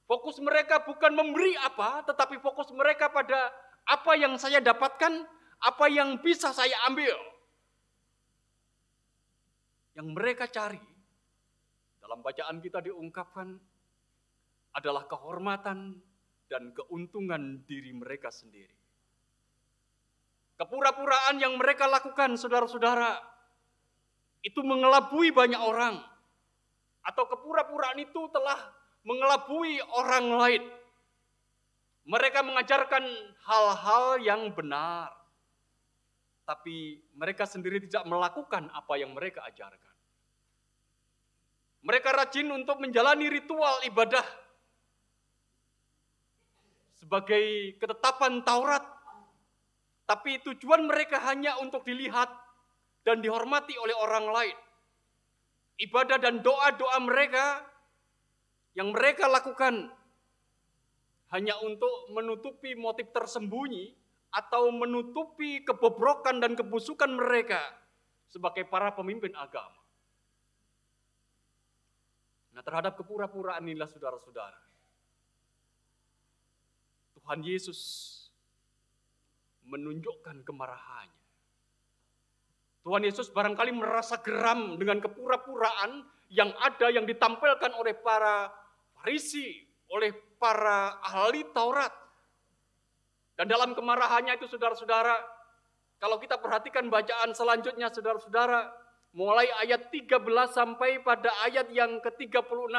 Fokus mereka bukan memberi apa, tetapi fokus mereka pada apa yang saya dapatkan, apa yang bisa saya ambil. Yang mereka cari, dalam bacaan kita diungkapkan, adalah kehormatan dan keuntungan diri mereka sendiri. Kepura-puraan yang mereka lakukan, saudara-saudara, itu mengelabui banyak orang. Atau kepura-puraan itu telah mengelabui orang lain. Mereka mengajarkan hal-hal yang benar, tapi mereka sendiri tidak melakukan apa yang mereka ajarkan. Mereka rajin untuk menjalani ritual ibadah sebagai ketetapan Taurat, tapi tujuan mereka hanya untuk dilihat dan dihormati oleh orang lain. Ibadah dan doa-doa mereka yang mereka lakukan hanya untuk menutupi motif tersembunyi atau menutupi kebobrokan dan kebusukan mereka sebagai para pemimpin agama. Nah, terhadap kepura-puraan inilah saudara-saudara, Tuhan Yesus menunjukkan kemarahannya. Tuhan Yesus barangkali merasa geram dengan kepura-puraan yang ada, yang ditampilkan oleh para Farisi, oleh para ahli Taurat. Dan dalam kemarahannya itu saudara-saudara, kalau kita perhatikan bacaan selanjutnya saudara-saudara, mulai ayat 13 sampai pada ayat yang ke-36,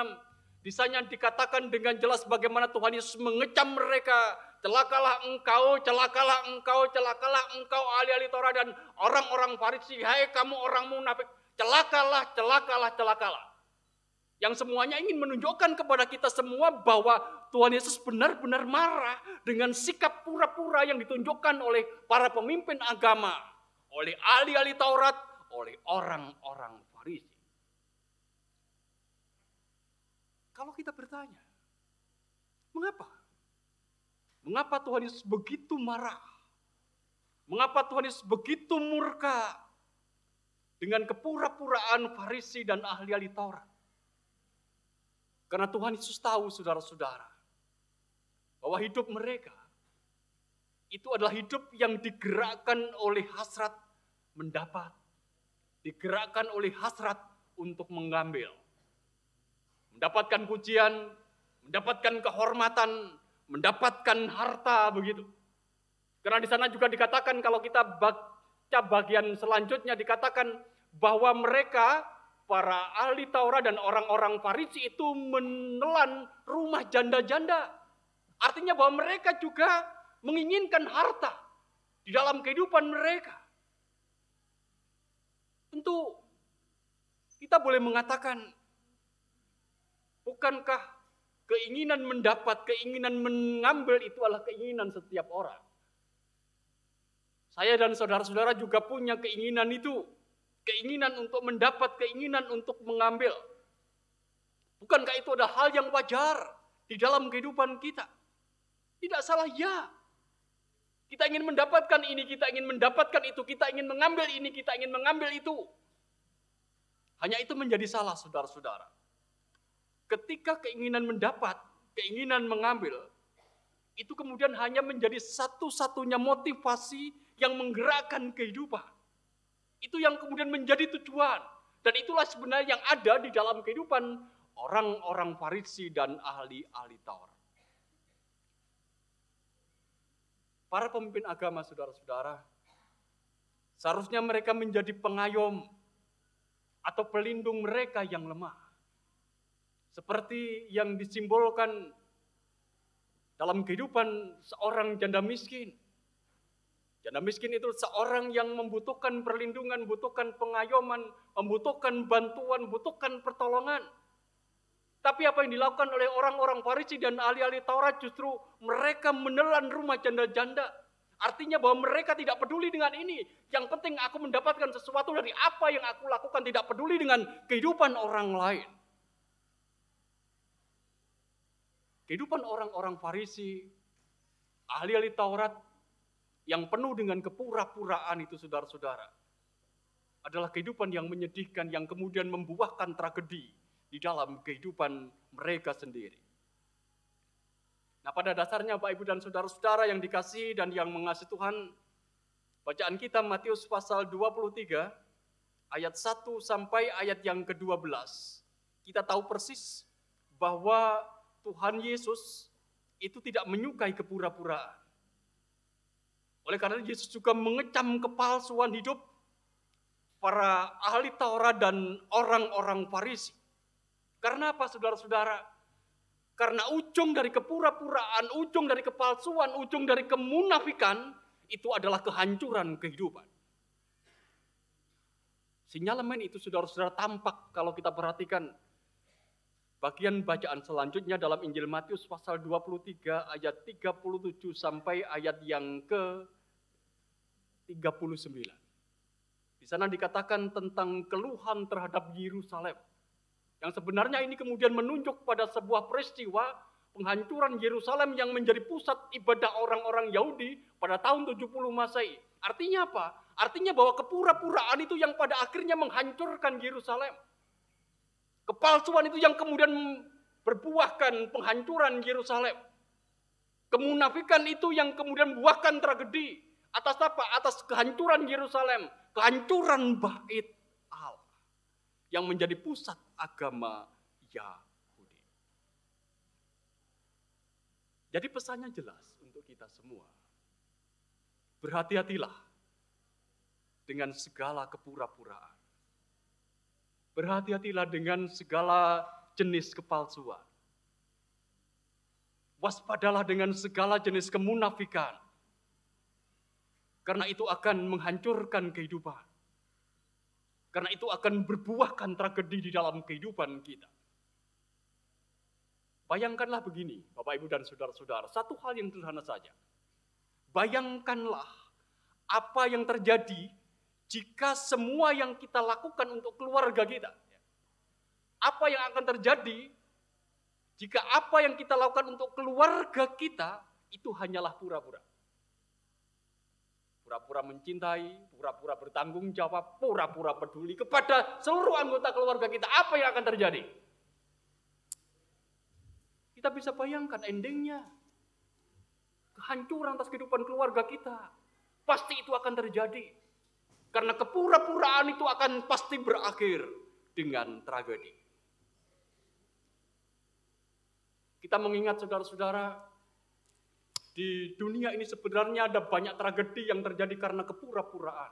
di sana dikatakan dengan jelas bagaimana Tuhan Yesus mengecam mereka. Celakalah engkau, celakalah engkau, celakalah engkau ahli-ahli Taurat dan orang-orang Farisi, hai kamu orang munafik, celakalah, celakalah, celakalah. Yang semuanya ingin menunjukkan kepada kita semua bahwa Tuhan Yesus benar-benar marah dengan sikap pura-pura yang ditunjukkan oleh para pemimpin agama, oleh ahli-ahli Taurat, oleh orang-orang Farisi. Kalau kita bertanya, mengapa? Mengapa Tuhan Yesus begitu marah? Mengapa Tuhan Yesus begitu murka dengan kepura-puraan Farisi dan ahli-ahli Taurat? Karena Tuhan Yesus tahu saudara-saudara, bahwa hidup mereka itu adalah hidup yang digerakkan oleh hasrat mendapat, digerakkan oleh hasrat untuk mengambil, mendapatkan pujian, mendapatkan kehormatan, mendapatkan harta, begitu. Karena di sana juga dikatakan, kalau kita baca bagian selanjutnya, dikatakan bahwa mereka, para ahli Taurat dan orang-orang Farisi itu menelan rumah janda-janda. Artinya bahwa mereka juga menginginkan harta di dalam kehidupan mereka. Tentu kita boleh mengatakan, bukankah keinginan mendapat, keinginan mengambil itu adalah keinginan setiap orang? Saya dan saudara-saudara juga punya keinginan itu. Keinginan untuk mendapat, keinginan untuk mengambil. Bukankah itu adalah hal yang wajar di dalam kehidupan kita? Tidak salah, ya. Kita ingin mendapatkan ini, kita ingin mendapatkan itu, kita ingin mengambil ini, kita ingin mengambil itu. Hanya itu menjadi salah, saudara-saudara. Ketika keinginan mendapat, keinginan mengambil, itu kemudian hanya menjadi satu-satunya motivasi yang menggerakkan kehidupan. Itu yang kemudian menjadi tujuan. Dan itulah sebenarnya yang ada di dalam kehidupan orang-orang Farisi dan ahli-ahli Taurat. Para pemimpin agama, saudara-saudara, seharusnya mereka menjadi pengayom atau pelindung mereka yang lemah. Seperti yang disimbolkan dalam kehidupan seorang janda miskin. Janda miskin itu seorang yang membutuhkan perlindungan, membutuhkan pengayoman, membutuhkan bantuan, membutuhkan pertolongan. Tapi apa yang dilakukan oleh orang-orang Farisi dan ahli-ahli Taurat justru mereka menelan rumah janda-janda. Artinya bahwa mereka tidak peduli dengan ini. Yang penting aku mendapatkan sesuatu dari apa yang aku lakukan, tidak peduli dengan kehidupan orang lain. Kehidupan orang-orang Farisi, ahli-ahli Taurat yang penuh dengan kepura-puraan itu saudara-saudara, adalah kehidupan yang menyedihkan yang kemudian membuahkan tragedi di dalam kehidupan mereka sendiri. Nah, pada dasarnya Bapak Ibu dan saudara-saudara yang dikasihi dan yang mengasihi Tuhan, bacaan kita Matius pasal 23 ayat 1 sampai ayat yang ke-12. Kita tahu persis bahwa Tuhan Yesus itu tidak menyukai kepura-puraan. Oleh karena Yesus juga mengecam kepalsuan hidup para ahli Taurat dan orang-orang Farisi. Karena apa saudara-saudara? Karena ujung dari kepura-puraan, ujung dari kepalsuan, ujung dari kemunafikan, itu adalah kehancuran kehidupan. Sinyalemen itu saudara-saudara tampak kalau kita perhatikan bagian bacaan selanjutnya dalam Injil Matius pasal 23 ayat 37 sampai ayat yang ke-39. Di sana dikatakan tentang keluhan terhadap Yerusalem. Yang sebenarnya ini kemudian menunjuk pada sebuah peristiwa penghancuran Yerusalem yang menjadi pusat ibadah orang-orang Yahudi pada tahun 70 Masehi. Artinya apa? Artinya bahwa kepura-puraan itu yang pada akhirnya menghancurkan Yerusalem. Kepalsuan itu yang kemudian berbuahkan penghancuran Yerusalem. Kemunafikan itu yang kemudian membuahkan tragedi. Atas apa? Atas kehancuran Yerusalem. Kehancuran bait Allah. Yang menjadi pusat agama Yahudi. Jadi pesannya jelas untuk kita semua. Berhati-hatilah dengan segala kepura-puraan. Berhati-hatilah dengan segala jenis kepalsuan. Waspadalah dengan segala jenis kemunafikan. Karena itu akan menghancurkan kehidupan. Karena itu akan berbuahkan tragedi di dalam kehidupan kita. Bayangkanlah begini, Bapak Ibu dan saudara-saudara, satu hal yang sederhana saja. Bayangkanlah apa yang terjadi jika semua yang kita lakukan untuk keluarga kita. Apa yang akan terjadi jika apa yang kita lakukan untuk keluarga kita itu hanyalah pura-pura. Pura-pura mencintai, pura-pura bertanggung jawab, pura-pura peduli kepada seluruh anggota keluarga kita. Apa yang akan terjadi? Kita bisa bayangkan endingnya. Kehancuran atas kehidupan keluarga kita. Pasti itu akan terjadi. Karena kepura-puraan itu akan pasti berakhir dengan tragedi. Kita mengingat saudara-saudara, di dunia ini sebenarnya ada banyak tragedi yang terjadi karena kepura-puraan,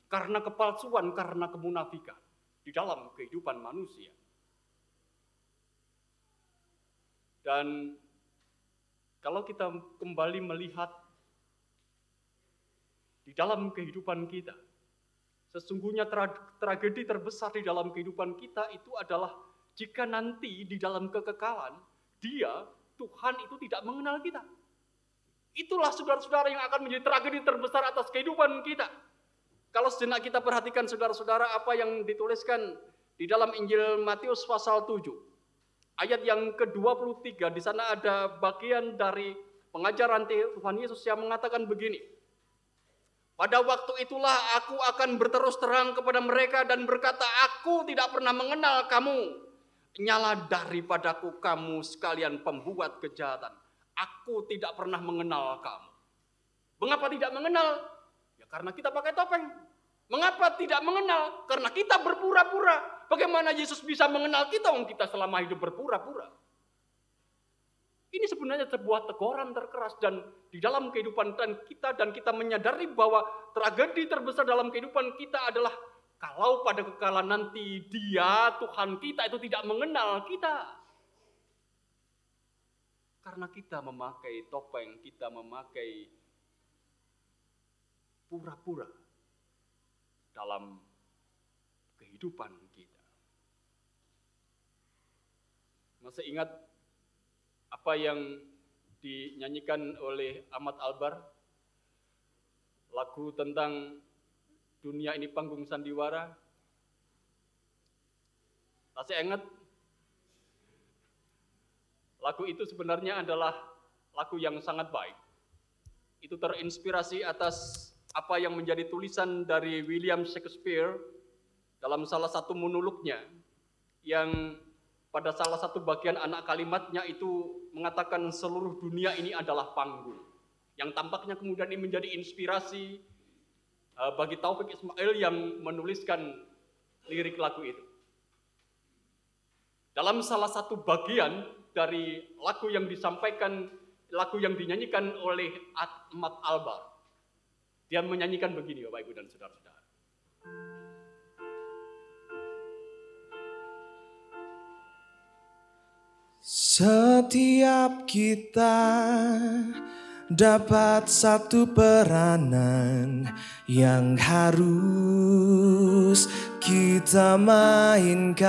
karena kepalsuan, karena kemunafikan di dalam kehidupan manusia. Dan kalau kita kembali melihat di dalam kehidupan kita, sesungguhnya tragedi terbesar di dalam kehidupan kita itu adalah jika nanti di dalam kekekalan, Tuhan itu tidak mengenal kita. Itulah saudara-saudara yang akan menjadi tragedi terbesar atas kehidupan kita. Kalau sejenak kita perhatikan saudara-saudara apa yang dituliskan di dalam Injil Matius pasal 7. Ayat yang ke-23, di sana ada bagian dari pengajaran Tuhan Yesus yang mengatakan begini. Pada waktu itulah aku akan berterus terang kepada mereka dan berkata, aku tidak pernah mengenal kamu. Nyala daripadaku kamu sekalian pembuat kejahatan. Aku tidak pernah mengenal kamu. Mengapa tidak mengenal? Ya karena kita pakai topeng. Mengapa tidak mengenal? Karena kita berpura-pura. Bagaimana Yesus bisa mengenal kita? Kita selama hidup berpura-pura. Ini sebenarnya sebuah teguran terkeras dan di dalam kehidupan kita dan kita menyadari bahwa tragedi terbesar dalam kehidupan kita adalah kalau pada kekalahan nanti Dia, Tuhan kita itu tidak mengenal kita. Karena kita memakai topeng, kita memakai pura-pura dalam kehidupan kita. Masih ingat apa yang dinyanyikan oleh Ahmad Albar? Lagu tentang dunia ini panggung sandiwara. Masih ingat? Lagu itu sebenarnya adalah lagu yang sangat baik. Itu terinspirasi atas apa yang menjadi tulisan dari William Shakespeare dalam salah satu monolognya, yang pada salah satu bagian anak kalimatnya itu mengatakan seluruh dunia ini adalah panggung. Yang tampaknya kemudian ini menjadi inspirasi bagi Taufik Ismail yang menuliskan lirik lagu itu. Dalam salah satu bagian dari lagu yang disampaikan, lagu yang dinyanyikan oleh Ahmad Albar, dia menyanyikan begini, Bapak Ibu dan Saudara-saudara. Setiap kita dapat satu peranan yang harus kita mainkan.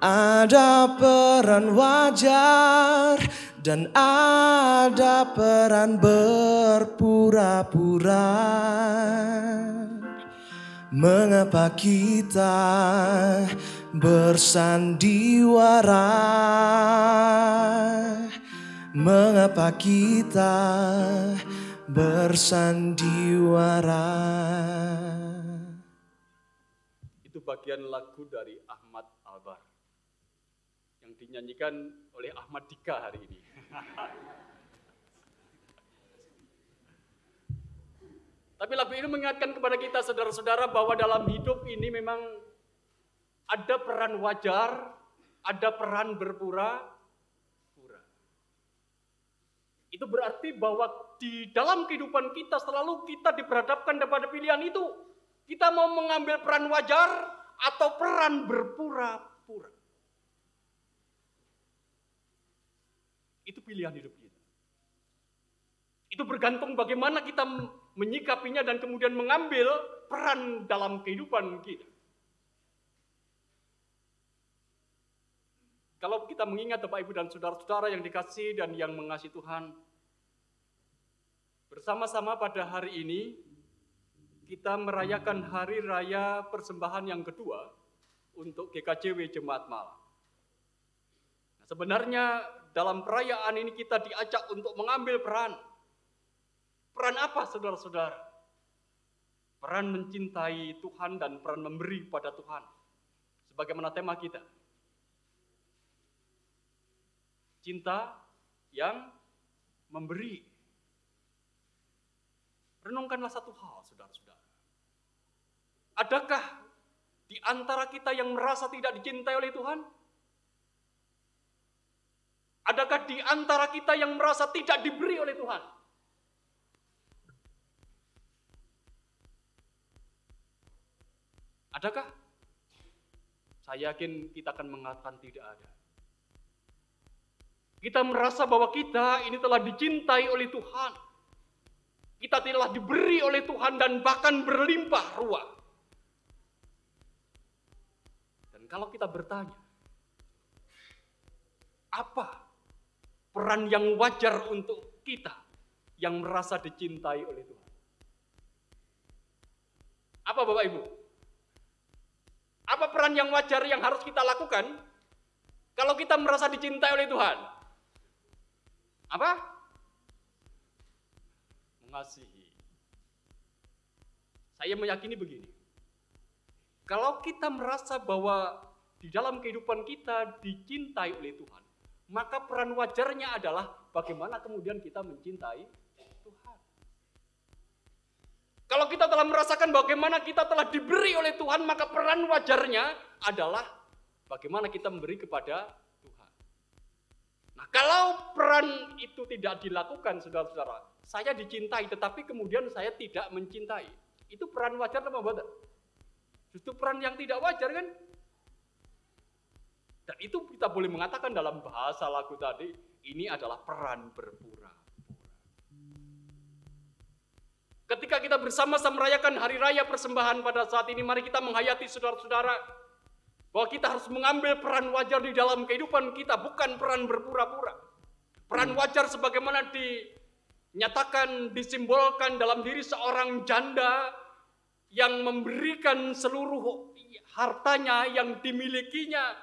Ada peran wajar dan ada peran berpura-pura. Mengapa kita bersandiwara? Mengapa kita bersandiwara? Itu bagian lagu dari Ahmad Albar yang dinyanyikan oleh Ahmad Dika hari ini. Tapi lagu ini mengingatkan kepada kita saudara-saudara bahwa dalam hidup ini memang ada peran wajar, ada peran berpura-pura. Itu berarti bahwa di dalam kehidupan kita selalu kita diperhadapkan kepada pilihan itu. Kita mau mengambil peran wajar atau peran berpura-pura. Itu pilihan hidup kita. Itu bergantung bagaimana kita menyikapinya dan kemudian mengambil peran dalam kehidupan kita. Kalau kita mengingat Bapak Ibu dan saudara-saudara yang dikasihi dan yang mengasihi Tuhan, bersama-sama pada hari ini kita merayakan hari raya persembahan yang kedua untuk GKJW Jemaat Malang. Nah, sebenarnya dalam perayaan ini kita diajak untuk mengambil peran. Peran apa saudara-saudara? Peran mencintai Tuhan dan peran memberi pada Tuhan. Sebagaimana tema kita. Cinta yang memberi. Renungkanlah satu hal saudara-saudara. Adakah di antara kita yang merasa tidak dicintai oleh Tuhan? Adakah di antara kita yang merasa tidak diberi oleh Tuhan? Adakah? Saya yakin kita akan mengatakan tidak ada. Kita merasa bahwa kita ini telah dicintai oleh Tuhan. Kita telah diberi oleh Tuhan dan bahkan berlimpah ruah. Dan kalau kita bertanya, apa peran yang wajar untuk kita yang merasa dicintai oleh Tuhan? Apa Bapak Ibu? Apa peran yang wajar yang harus kita lakukan kalau kita merasa dicintai oleh Tuhan? Apa? Mengasihi. Saya meyakini begini. Kalau kita merasa bahwa di dalam kehidupan kita dicintai oleh Tuhan, maka peran wajarnya adalah bagaimana kemudian kita mencintai Tuhan. Kalau kita telah merasakan bagaimana kita telah diberi oleh Tuhan, maka peran wajarnya adalah bagaimana kita memberi kepada Tuhan. Nah, kalau peran itu tidak dilakukan, saudara-saudara, saya dicintai tetapi kemudian saya tidak mencintai. Itu peran wajar apa enggak? Justru peran yang tidak wajar kan? Dan itu kita boleh mengatakan dalam bahasa lagu tadi, ini adalah peran berpura-pura. Ketika kita bersama-sama merayakan hari raya persembahan pada saat ini, mari kita menghayati saudara-saudara bahwa kita harus mengambil peran wajar di dalam kehidupan kita, bukan peran berpura-pura. Peran wajar sebagaimana dinyatakan, disimbolkan dalam diri seorang janda yang memberikan seluruh hartanya yang dimilikinya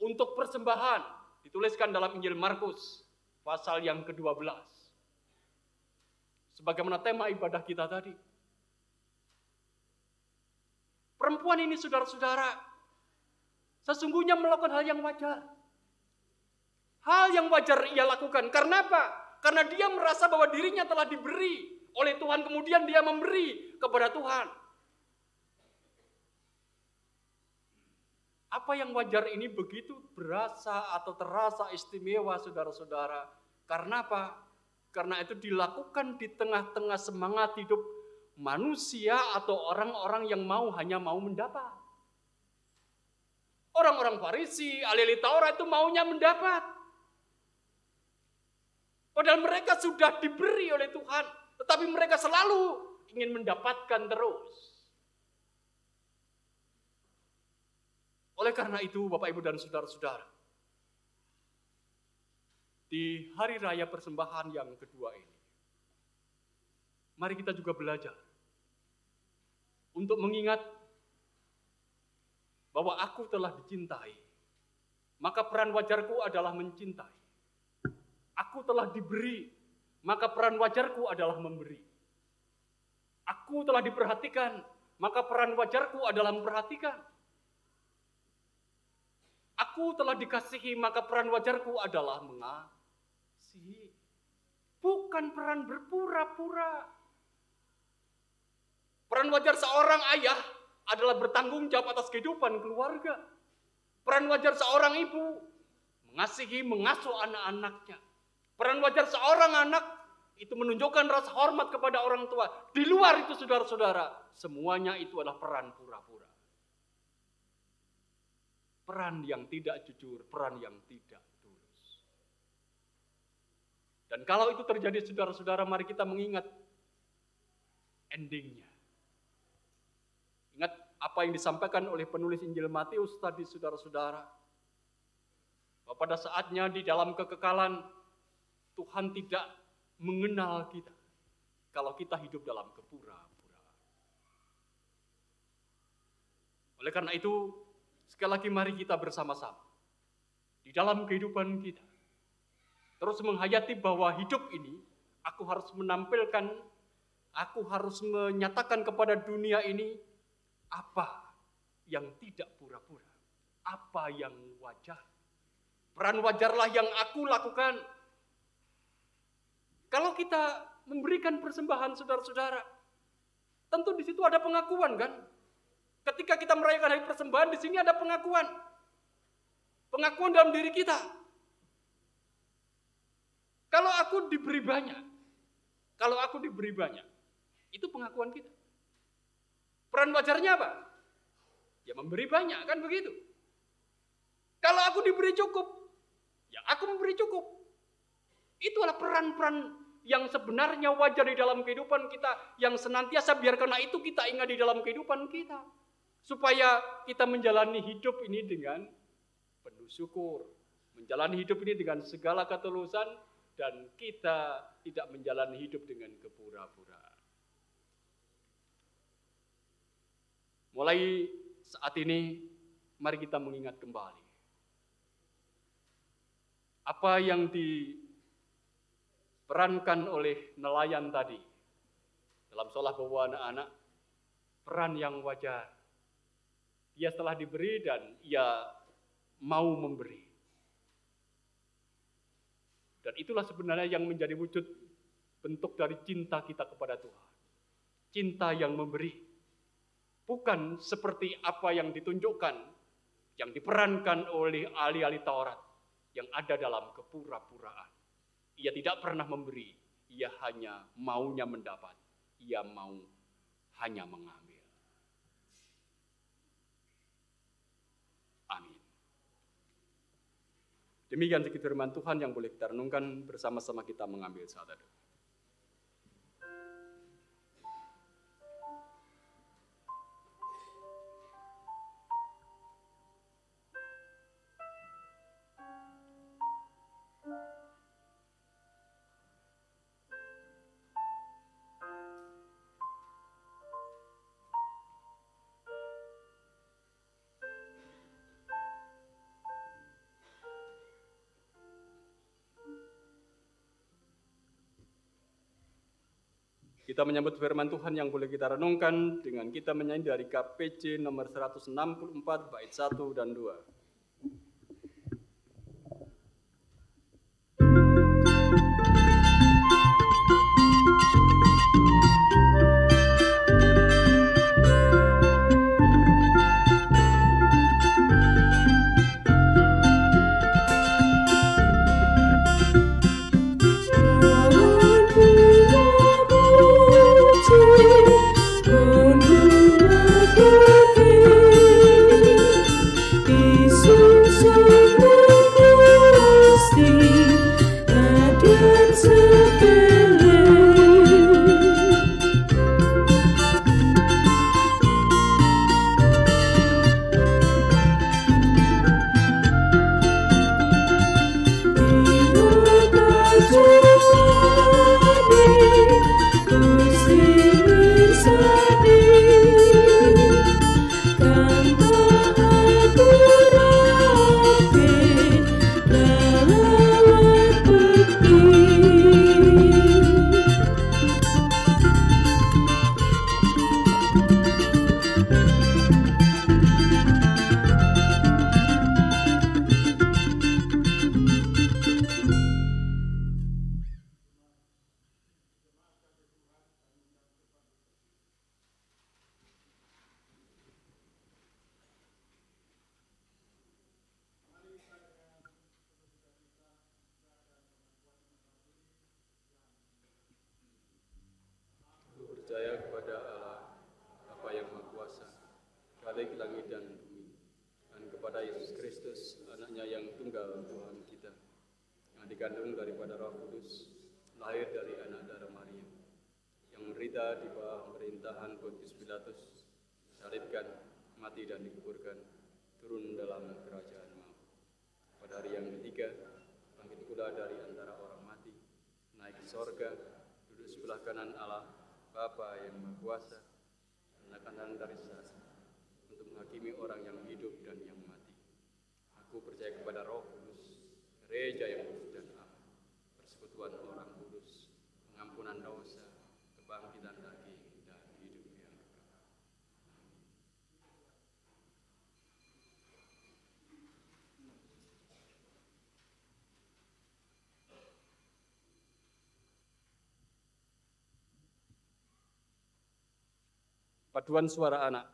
untuk persembahan. Dituliskan dalam Injil Markus pasal yang ke-12. Sebagaimana tema ibadah kita tadi. Perempuan ini saudara-saudara, sesungguhnya melakukan hal yang wajar. Hal yang wajar ia lakukan. Karena apa? Karena dia merasa bahwa dirinya telah diberi oleh Tuhan, kemudian dia memberi kepada Tuhan. Apa yang wajar ini begitu berasa atau terasa istimewa saudara-saudara. Karena apa? Karena itu dilakukan di tengah-tengah semangat hidup manusia atau orang-orang yang hanya mau mendapat. Orang-orang Farisi, ahli Taurat itu maunya mendapat. Padahal mereka sudah diberi oleh Tuhan, tetapi mereka selalu ingin mendapatkan terus. Oleh karena itu, Bapak, Ibu, dan saudara-saudara, di hari raya persembahan yang kedua ini, mari kita juga belajar untuk mengingat bahwa aku telah dicintai, maka peran wajarku adalah mencintai. Aku telah diberi, maka peran wajarku adalah memberi. Aku telah diperhatikan, maka peran wajarku adalah memperhatikan. Aku telah dikasihi, maka peran wajarku adalah mengasihi. Bukan peran berpura-pura. Peran wajar seorang ayah adalah bertanggung jawab atas kehidupan keluarga. Peran wajar seorang ibu mengasihi, mengasuh anak-anaknya. Peran wajar seorang anak itu menunjukkan rasa hormat kepada orang tua. Di luar itu saudara-saudara, semuanya itu adalah peran pura-pura. Peran yang tidak jujur, peran yang tidak tulus. Dan kalau itu terjadi saudara-saudara, mari kita mengingat endingnya. Ingat apa yang disampaikan oleh penulis Injil Matius tadi saudara-saudara. Bahwa pada saatnya di dalam kekekalan, Tuhan tidak mengenal kita kalau kita hidup dalam kepura-puraan. Oleh karena itu, sekali lagi mari kita bersama-sama di dalam kehidupan kita terus menghayati bahwa hidup ini aku harus menampilkan, aku harus menyatakan kepada dunia ini apa yang tidak pura-pura, apa yang wajar. Peran wajarlah yang aku lakukan. Kalau kita memberikan persembahan saudara-saudara, tentu di situ ada pengakuan kan? Ketika kita merayakan hari persembahan, di sini ada pengakuan. Pengakuan dalam diri kita. Kalau aku diberi banyak, itu pengakuan kita. Peran wajarnya apa? Ya memberi banyak, kan begitu. Kalau aku diberi cukup, ya aku memberi cukup. Itu adalah peran-peran yang sebenarnya wajar di dalam kehidupan kita, yang senantiasa biar karena itu kita ingat di dalam kehidupan kita. Supaya kita menjalani hidup ini dengan penuh syukur. Menjalani hidup ini dengan segala ketulusan, dan kita tidak menjalani hidup dengan kepura-puraan. Mulai saat ini, mari kita mengingat kembali. Apa yang diperankan oleh nelayan tadi, dalam Sholah Bawa Anak-anak, peran yang wajar. Ia telah diberi dan ia mau memberi. Dan itulah sebenarnya yang menjadi wujud bentuk dari cinta kita kepada Tuhan. Cinta yang memberi. Bukan seperti apa yang ditunjukkan, yang diperankan oleh ahli-ahli Taurat, yang ada dalam kepura-puraan. Ia tidak pernah memberi, ia hanya maunya mendapat, ia mau hanya mengambil. Amin. Demikian sedikit firman Tuhan yang boleh kita renungkan bersama-sama, kita mengambil saat teduh. Kita menyambut firman Tuhan yang boleh kita renungkan dengan kita menyanyi dari KPJ nomor 164 bait 1 dan 2. Percaya kepada Allah, Bapa yang Maha Kuasa, Khalik langit dan bumi, dan kepada Yesus Kristus, anaknya yang tunggal Tuhan kita, yang dikandung daripada Roh Kudus, lahir dari anak darah Maria, yang menderita di bawah pemerintahan Pontius Pilatus, disalibkan, mati dan dikuburkan, turun dalam kerajaan maut. Pada hari yang ketiga, bangkit pula dari antara orang mati, naik ke sorga, duduk sebelah kanan Allah, Bapa yang Maha Kuasa, dan akan datang dari sana untuk menghakimi orang yang hidup dan yang mati. Aku percaya kepada Roh Kudus, gereja yang kudus dan aman, persekutuan orang kudus, pengampunan dosa, kebangkitan daging, dan hidup yang kekal. Paduan suara anak.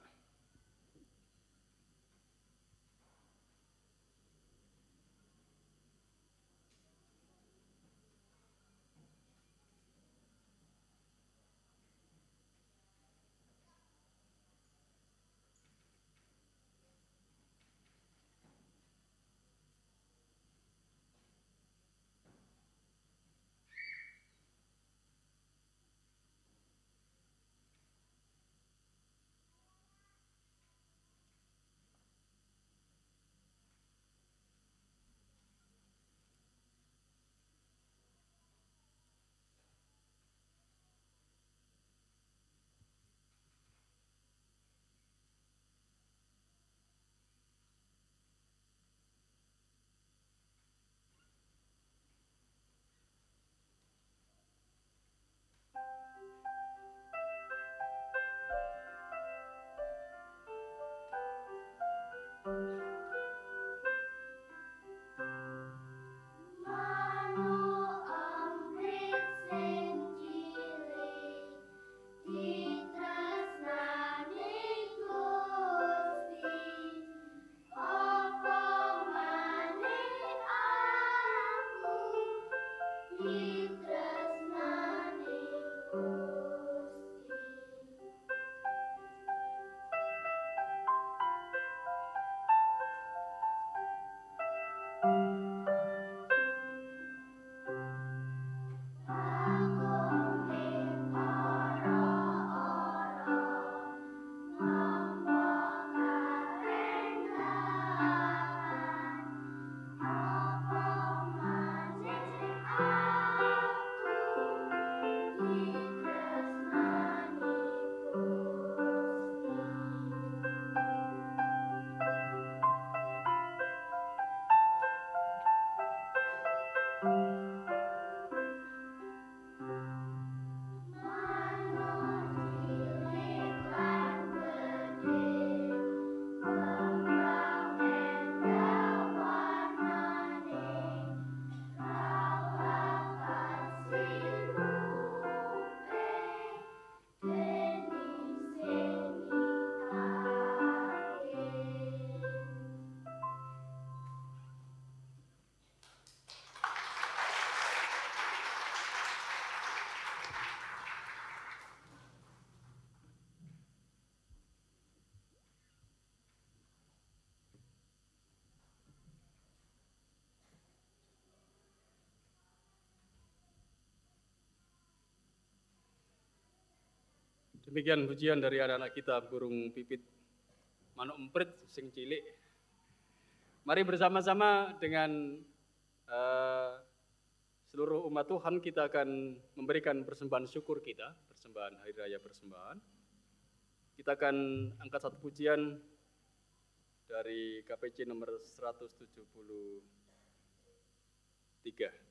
Demikian pujian dari anak-anak kita, burung pipit manuk emprit sing cilik. Mari bersama-sama dengan seluruh umat Tuhan kita akan memberikan persembahan syukur kita, persembahan Hari Raya Persembahan. Kita akan angkat satu pujian dari KPC nomor 173.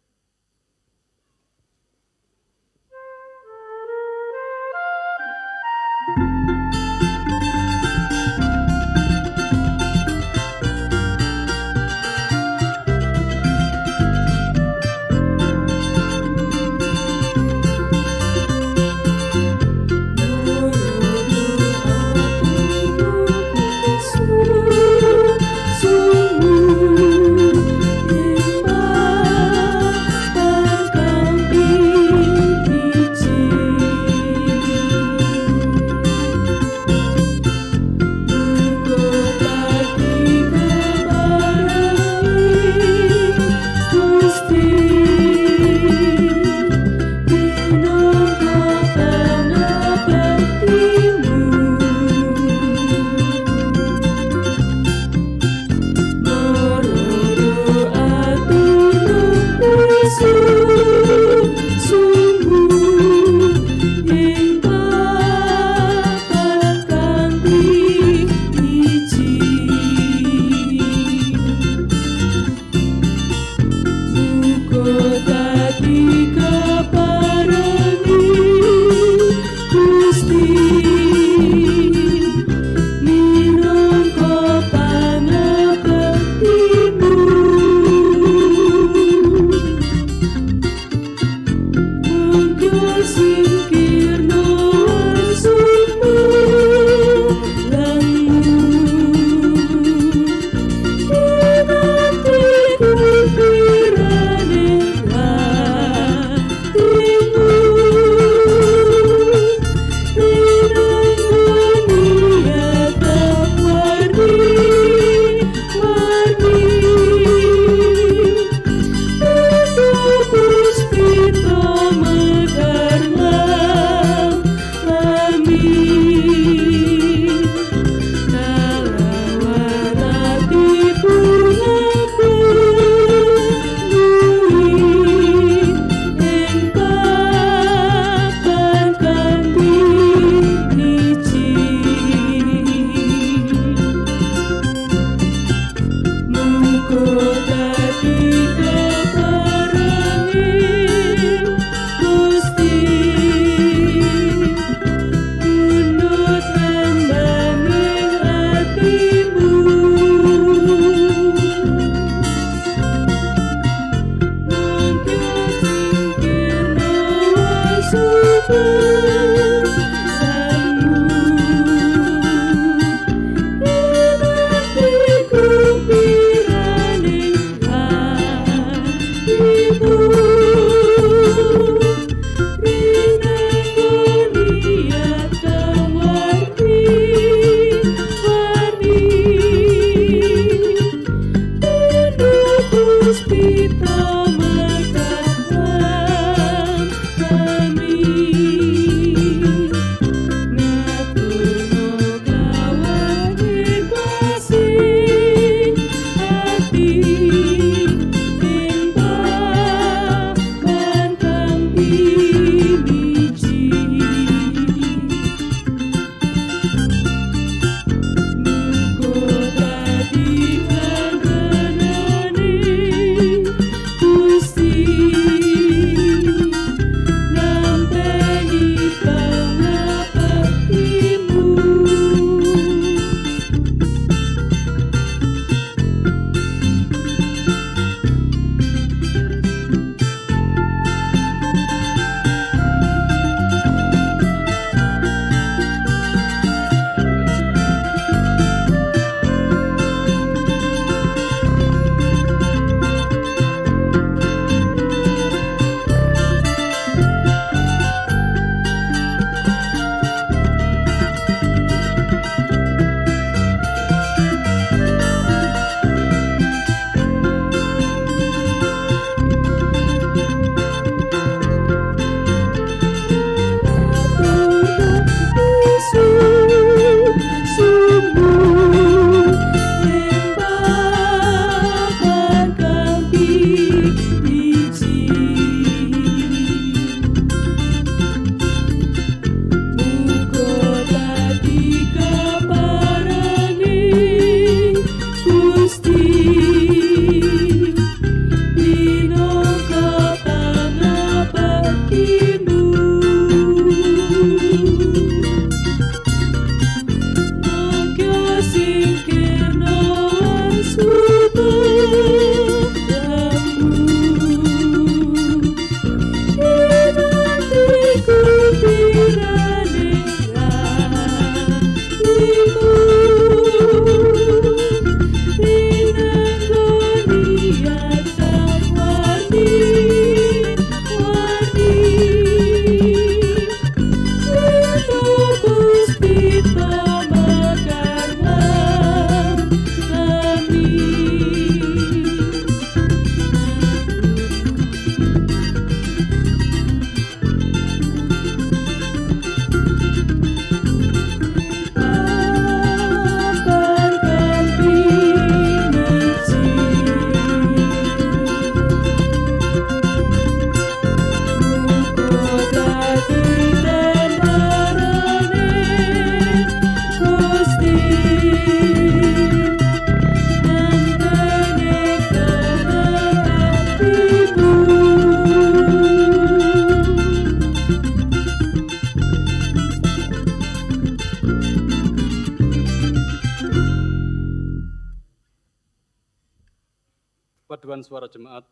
paduan suara jemaat,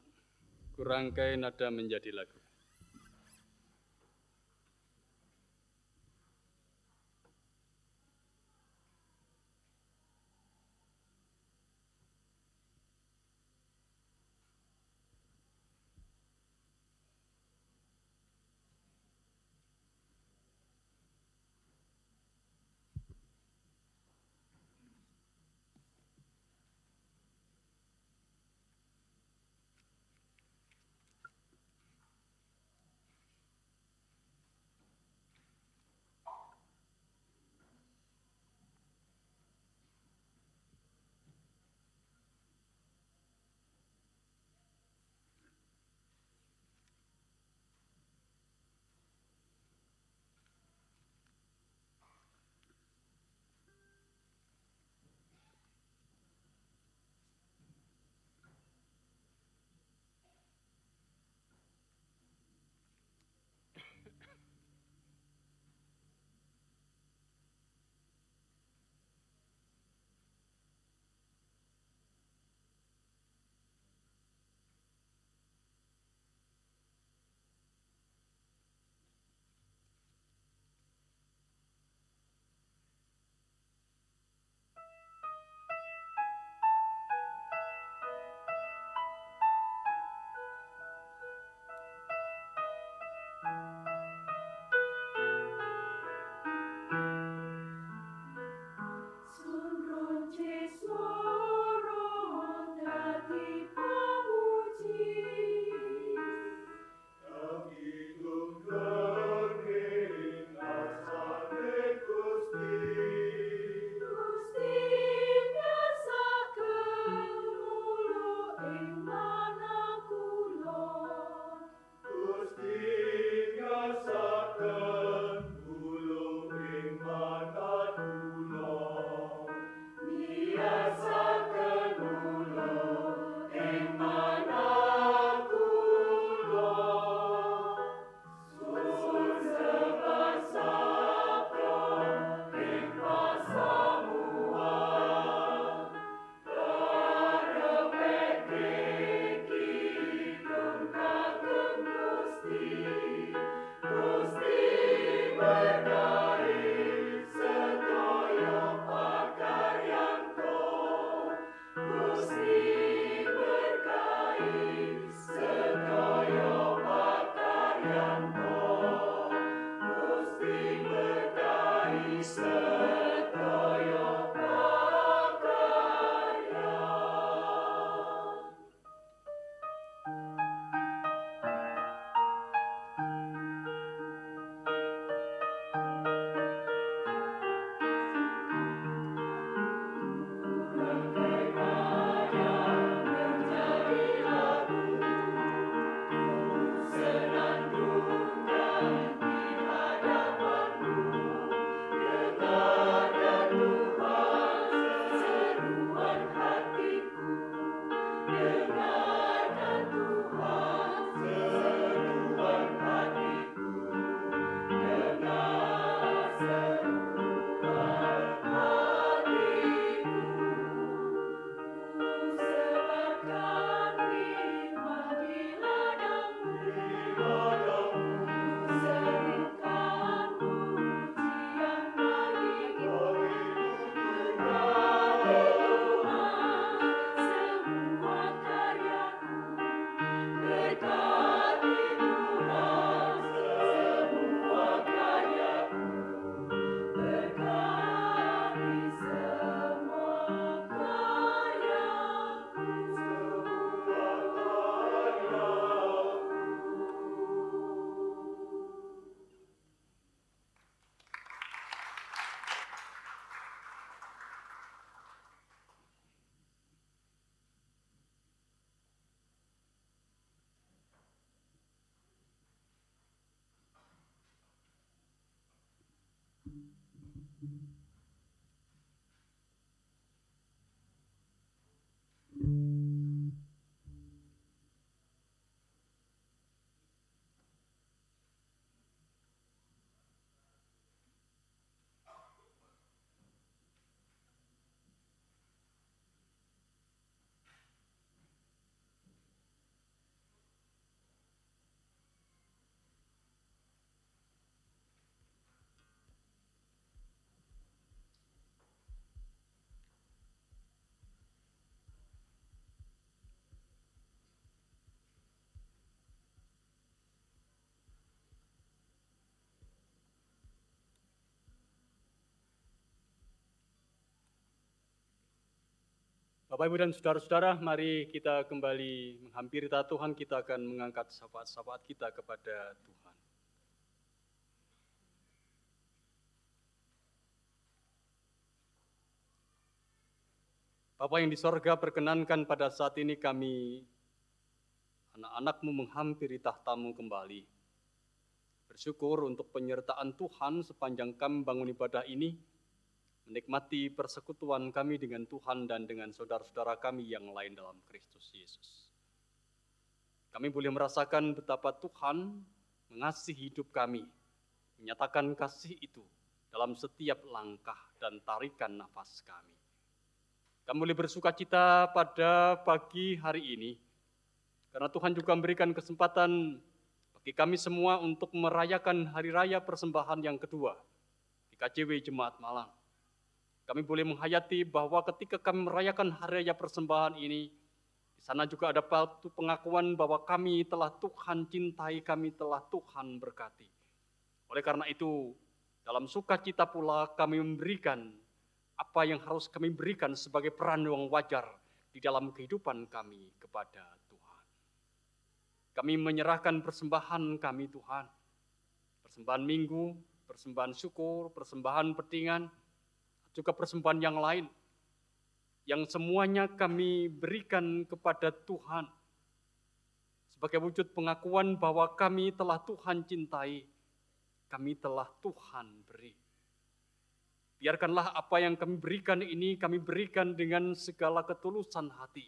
kurangkai nada menjadi lagu. Bapak, Ibu, dan saudara-saudara, mari kita kembali menghampiri tahta Tuhan. Kita akan mengangkat syafaat-syafaat kita kepada Tuhan. Bapa yang di sorga, perkenankan pada saat ini kami, anak-anak-Mu, menghampiri tahta-Mu kembali. Bersyukur untuk penyertaan Tuhan sepanjang kami bangun ibadah ini, menikmati persekutuan kami dengan Tuhan dan dengan saudara-saudara kami yang lain dalam Kristus Yesus. Kami boleh merasakan betapa Tuhan mengasihi hidup kami, menyatakan kasih itu dalam setiap langkah dan tarikan nafas kami. Kami boleh bersuka cita pada pagi hari ini, karena Tuhan juga memberikan kesempatan bagi kami semua untuk merayakan Hari Raya Persembahan yang kedua di KJW Jemaat Malang. Kami boleh menghayati bahwa ketika kami merayakan Hari Raya Persembahan ini, di sana juga ada pengakuan bahwa kami telah Tuhan cintai, kami telah Tuhan berkati. Oleh karena itu, dalam sukacita pula kami memberikan apa yang harus kami berikan sebagai peran yang wajar di dalam kehidupan kami kepada Tuhan. Kami menyerahkan persembahan kami, Tuhan. Persembahan minggu, persembahan syukur, persembahan petingan, juga persembahan yang lain, yang semuanya kami berikan kepada Tuhan sebagai wujud pengakuan bahwa kami telah Tuhan cintai, kami telah Tuhan beri. Biarkanlah apa yang kami berikan ini kami berikan dengan segala ketulusan hati,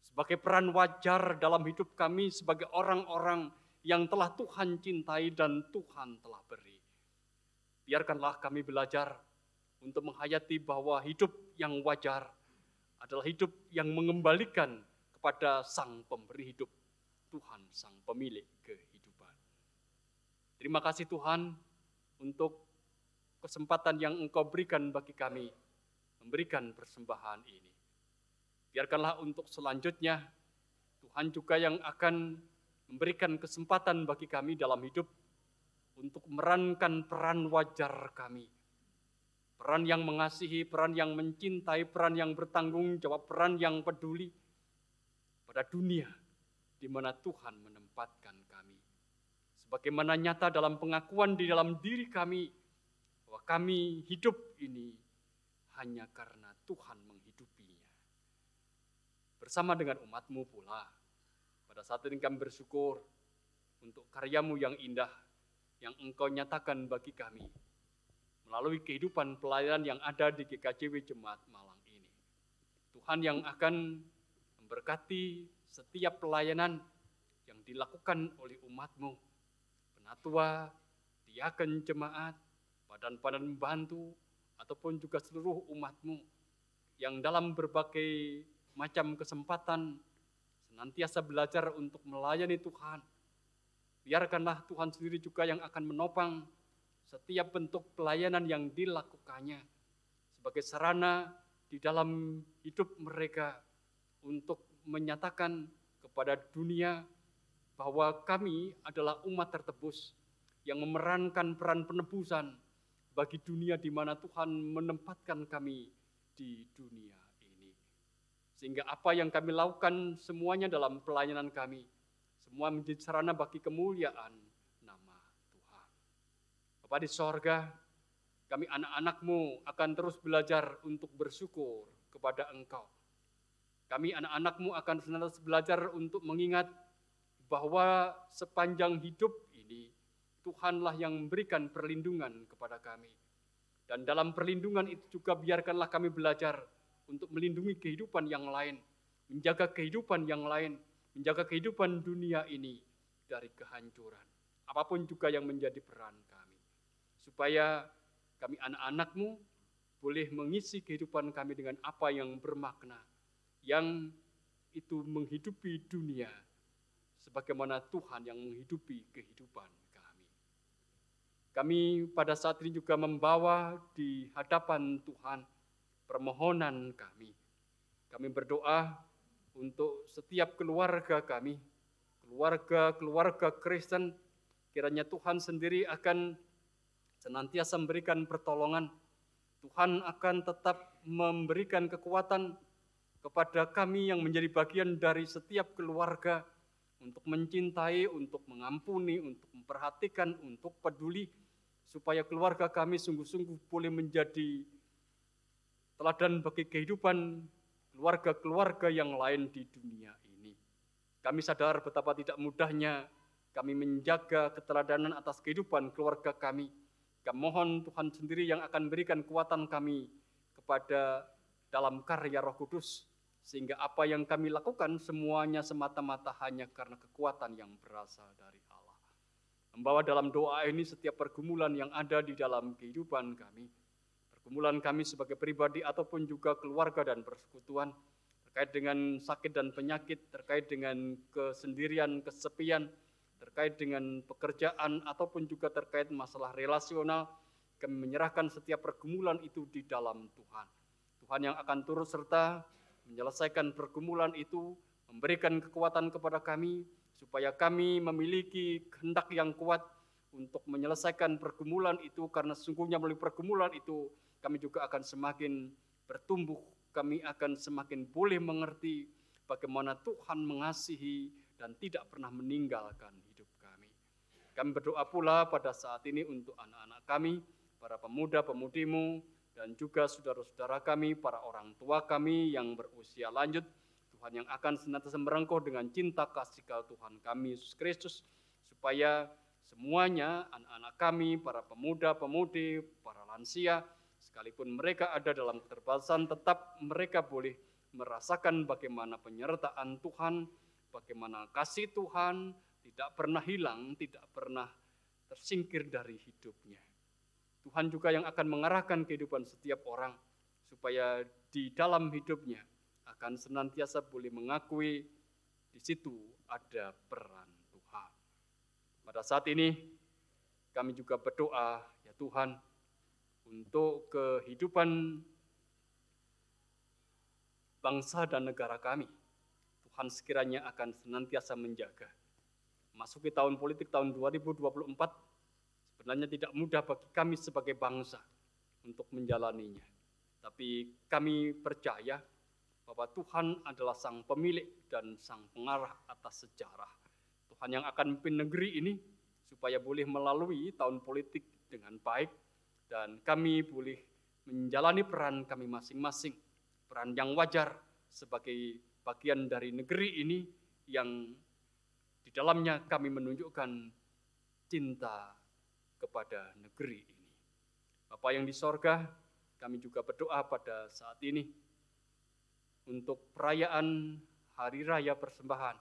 sebagai peran wajar dalam hidup kami sebagai orang-orang yang telah Tuhan cintai dan Tuhan telah beri. Biarkanlah kami belajar untuk menghayati bahwa hidup yang wajar adalah hidup yang mengembalikan kepada Sang Pemberi hidup, Tuhan Sang Pemilik kehidupan. Terima kasih Tuhan untuk kesempatan yang Engkau berikan bagi kami memberikan persembahan ini. Biarkanlah untuk selanjutnya Tuhan juga yang akan memberikan kesempatan bagi kami dalam hidup untuk memerankan peran wajar kami. Peran yang mengasihi, peran yang mencintai, peran yang bertanggung jawab, peran yang peduli pada dunia di mana Tuhan menempatkan kami. Sebagaimana nyata dalam pengakuan di dalam diri kami, bahwa kami hidup ini hanya karena Tuhan menghidupinya. Bersama dengan umat-Mu pula, pada saat ini kami bersyukur untuk karya-Mu yang indah, yang Engkau nyatakan bagi kami, melalui kehidupan pelayanan yang ada di GKJW Jemaat Malang ini. Tuhan yang akan memberkati setiap pelayanan yang dilakukan oleh umat-Mu, penatua, diaken jemaat, badan-badan membantu, ataupun juga seluruh umat-Mu yang dalam berbagai macam kesempatan senantiasa belajar untuk melayani Tuhan. Biarkanlah Tuhan sendiri juga yang akan menopang setiap bentuk pelayanan yang dilakukannya sebagai sarana di dalam hidup mereka untuk menyatakan kepada dunia bahwa kami adalah umat tertebus yang memerankan peran penebusan bagi dunia di mana Tuhan menempatkan kami di dunia ini. Sehingga apa yang kami lakukan semuanya dalam pelayanan kami, semua menjadi sarana bagi kemuliaan Bapa di sorga, kami anak-anak-Mu akan terus belajar untuk bersyukur kepada Engkau. Kami anak-anak-Mu akan senantiasa belajar untuk mengingat bahwa sepanjang hidup ini, Tuhanlah yang memberikan perlindungan kepada kami. Dan dalam perlindungan itu juga biarkanlah kami belajar untuk melindungi kehidupan yang lain, menjaga kehidupan yang lain, menjaga kehidupan dunia ini dari kehancuran. Apapun juga yang menjadi peran kami. Supaya kami anak-anak-Mu boleh mengisi kehidupan kami dengan apa yang bermakna, yang itu menghidupi dunia, sebagaimana Tuhan yang menghidupi kehidupan kami. Kami pada saat ini juga membawa di hadapan Tuhan permohonan kami. Kami berdoa untuk setiap keluarga kami, keluarga Kristen, kiranya Tuhan sendiri akan senantiasa memberikan pertolongan. Tuhan akan tetap memberikan kekuatan kepada kami yang menjadi bagian dari setiap keluarga, untuk mencintai, untuk mengampuni, untuk memperhatikan, untuk peduli, supaya keluarga kami sungguh-sungguh boleh menjadi teladan bagi kehidupan keluarga-keluarga yang lain di dunia ini. Kami sadar betapa tidak mudahnya kami menjaga keteladanan atas kehidupan keluarga kami. Kami mohon Tuhan sendiri yang akan berikan kekuatan kami kepada dalam karya Roh Kudus, sehingga apa yang kami lakukan semuanya semata-mata hanya karena kekuatan yang berasal dari Allah. Membawa dalam doa ini setiap pergumulan yang ada di dalam kehidupan kami, pergumulan kami sebagai pribadi ataupun juga keluarga dan persekutuan, terkait dengan sakit dan penyakit, terkait dengan kesendirian, kesepian, terkait dengan pekerjaan ataupun juga terkait masalah relasional, kami menyerahkan setiap pergumulan itu di dalam Tuhan. Tuhan yang akan turut serta menyelesaikan pergumulan itu, memberikan kekuatan kepada kami, supaya kami memiliki kehendak yang kuat untuk menyelesaikan pergumulan itu, karena sesungguhnya melalui pergumulan itu, kami juga akan semakin bertumbuh, kami akan semakin boleh mengerti bagaimana Tuhan mengasihi dan tidak pernah meninggalkan hidup kami. Kami berdoa pula pada saat ini untuk anak-anak kami, para pemuda-pemudimu, dan juga saudara-saudara kami, para orang tua kami yang berusia lanjut, Tuhan yang akan senantiasa merengkuh dengan cinta kasih Tuhan kami Yesus Kristus, supaya semuanya, anak-anak kami, para pemuda-pemudi, para lansia, sekalipun mereka ada dalam keterbatasan, tetap mereka boleh merasakan bagaimana penyertaan Tuhan, bagaimana kasih Tuhan tidak pernah hilang, tidak pernah tersingkir dari hidupnya. Tuhan juga yang akan mengarahkan kehidupan setiap orang, supaya di dalam hidupnya akan senantiasa boleh mengakui di situ ada peran Tuhan. Pada saat ini kami juga berdoa, ya Tuhan, untuk kehidupan bangsa dan negara kami. Tuhan sekiranya akan senantiasa menjaga. Masuki tahun politik tahun 2024, sebenarnya tidak mudah bagi kami sebagai bangsa untuk menjalaninya. Tapi kami percaya bahwa Tuhan adalah sang pemilik dan sang pengarah atas sejarah. Tuhan yang akan memimpin negeri ini supaya boleh melalui tahun politik dengan baik, dan kami boleh menjalani peran kami masing-masing, peran yang wajar sebagai bagian dari negeri ini yang di dalamnya kami menunjukkan cinta kepada negeri ini. Bapa yang di sorga, kami juga berdoa pada saat ini untuk perayaan Hari Raya Persembahan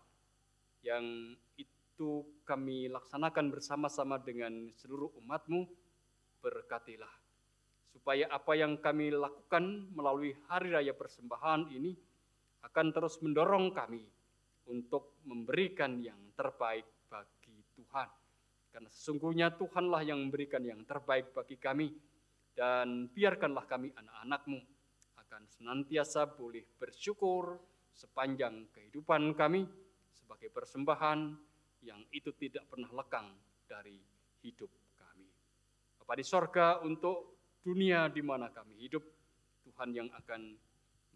yang itu kami laksanakan bersama-sama dengan seluruh umat-Mu. Berkatilah supaya apa yang kami lakukan melalui Hari Raya Persembahan ini akan terus mendorong kami untuk memberikan yang terbaik bagi Tuhan. Karena sesungguhnya Tuhanlah yang memberikan yang terbaik bagi kami, dan biarkanlah kami anak-anak-Mu akan senantiasa boleh bersyukur sepanjang kehidupan kami sebagai persembahan yang itu tidak pernah lekang dari hidup kami. Bapa di sorga, untuk dunia di mana kami hidup, Tuhan yang akan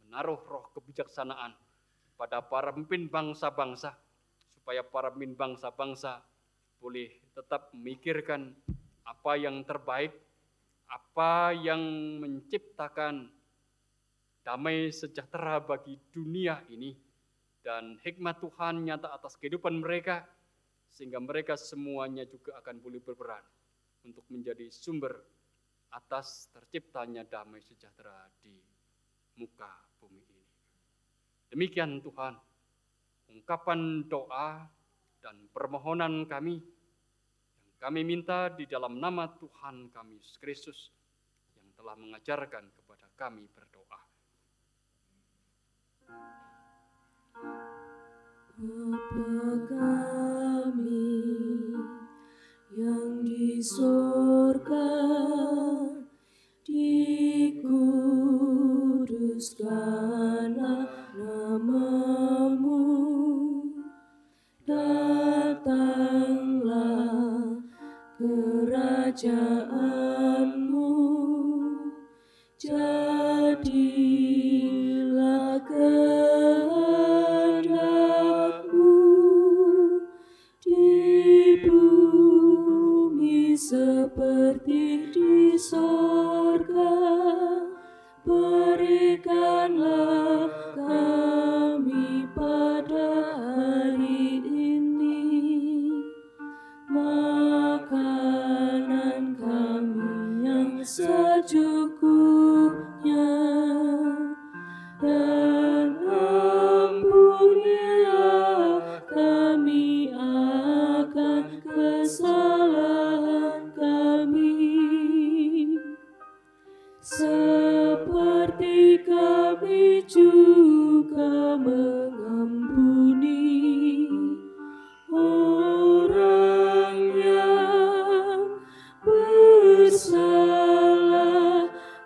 menaruh roh kebijaksanaan pada para pemimpin bangsa-bangsa, supaya para pemimpin bangsa-bangsa boleh tetap memikirkan apa yang terbaik, apa yang menciptakan damai sejahtera bagi dunia ini, dan hikmat Tuhan nyata atas kehidupan mereka, sehingga mereka semuanya juga akan boleh berperan untuk menjadi sumber atas terciptanya damai sejahtera di muka bumi ini. Demikian Tuhan, ungkapan doa dan permohonan kami yang kami minta di dalam nama Tuhan kami Yesus Kristus yang telah mengajarkan kepada kami berdoa. Bapa kami yang di surga, dikuduskanlah nama-Mu, datanglah kerajaan-Mu, jadilah berikanlah kami pada hari ini makanan kami yang secukupnya, dan ampunilah kami akan kesalahan kami, seperti kami juga mengampuni orang yang bersalah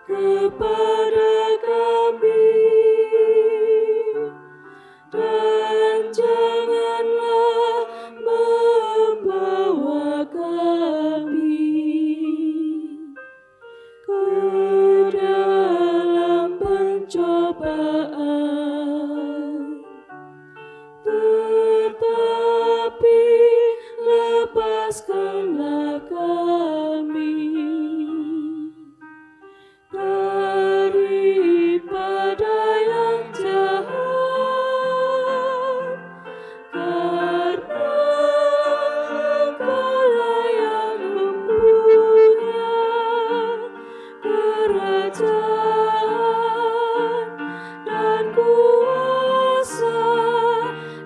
kepada kami, dan janganlah membawa kami ke dalam pencobaan, tetapi lepaskanlah kami daripada yang jahat, karena Engkau-lah yang mempunyai kerajaan dan kuasa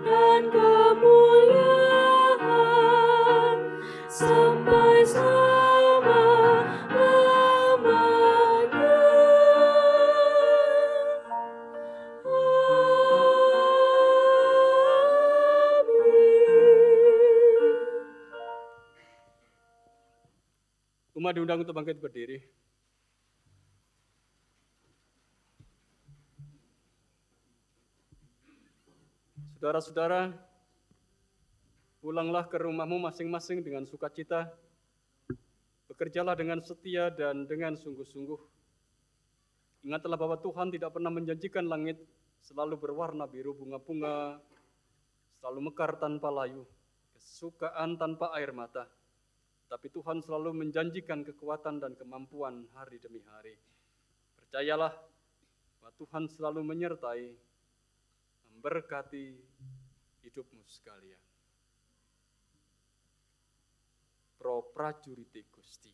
dan kemuliaan sampai selama-lamanya. Umat diundang untuk bangkit berdiri. Saudara-saudara, pulanglah ke rumahmu masing-masing dengan sukacita, bekerjalah dengan setia dan dengan sungguh-sungguh. Ingatlah bahwa Tuhan tidak pernah menjanjikan langit selalu berwarna biru bunga-bunga, selalu mekar tanpa layu, kesukaan tanpa air mata. Tapi Tuhan selalu menjanjikan kekuatan dan kemampuan hari demi hari. Percayalah bahwa Tuhan selalu menyertai, memberkati hidupmu sekalian. Pro Prajurite Gusti.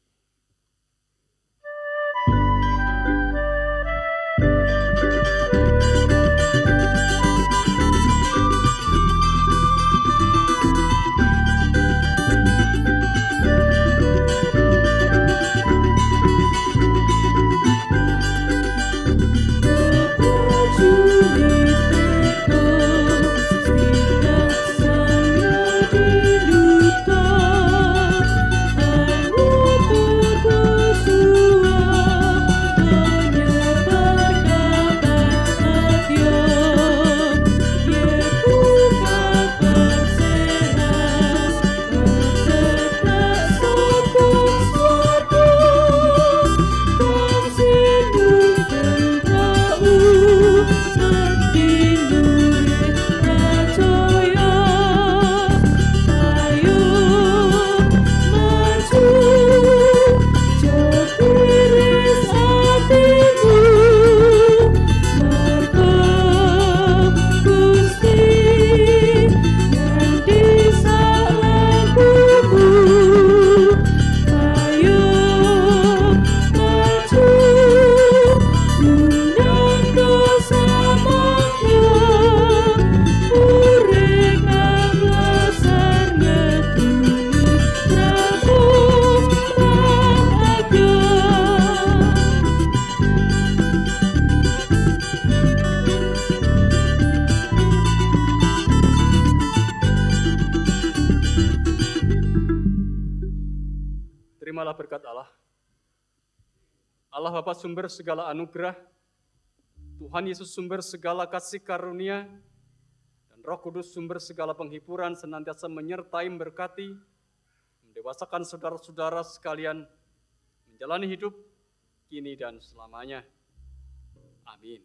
Terimalah berkat Allah. Allah Bapa sumber segala anugerah, Tuhan Yesus sumber segala kasih karunia, dan Roh Kudus sumber segala penghiburan senantiasa menyertai, memberkati, mendewasakan saudara-saudara sekalian, menjalani hidup kini dan selamanya. Amin.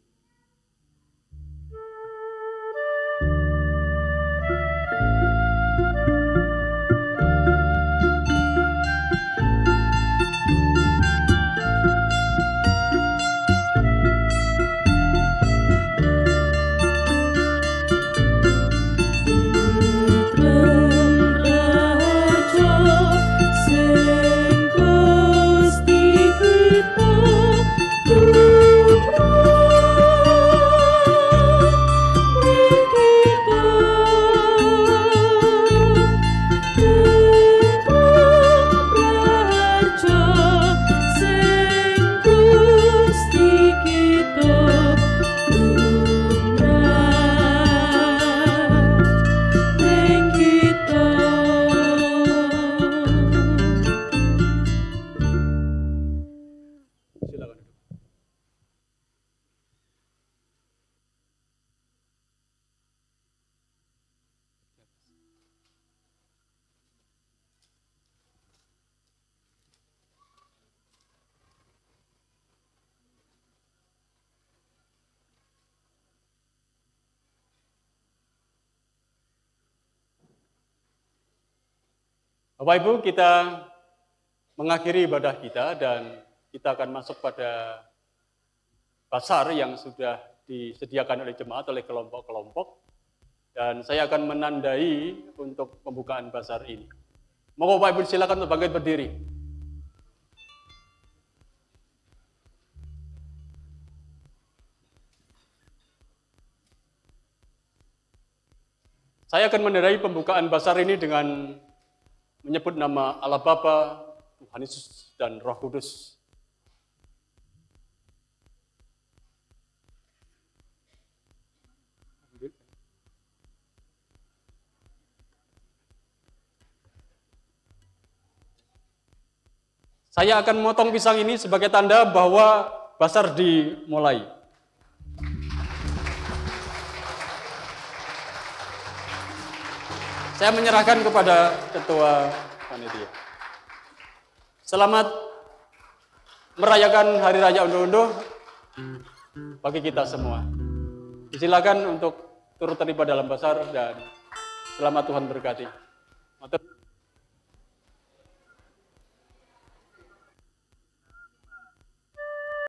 Bapak Ibu, kita mengakhiri ibadah kita dan kita akan masuk pada basar yang sudah disediakan oleh jemaat, oleh kelompok-kelompok. Dan saya akan menandai untuk pembukaan basar ini. Mohon Bapak Ibu silakan untuk bangkit berdiri. Saya akan menandai pembukaan basar ini dengan menyebut nama Allah Bapa, Tuhan Yesus, dan Roh Kudus. Saya akan memotong pisang ini sebagai tanda bahwa basar dimulai. Saya menyerahkan kepada ketua panitia. Selamat merayakan Hari Raya Undo-Undo bagi kita semua. Silakan untuk turut terlibat dalam basar dan selamat Tuhan berkati.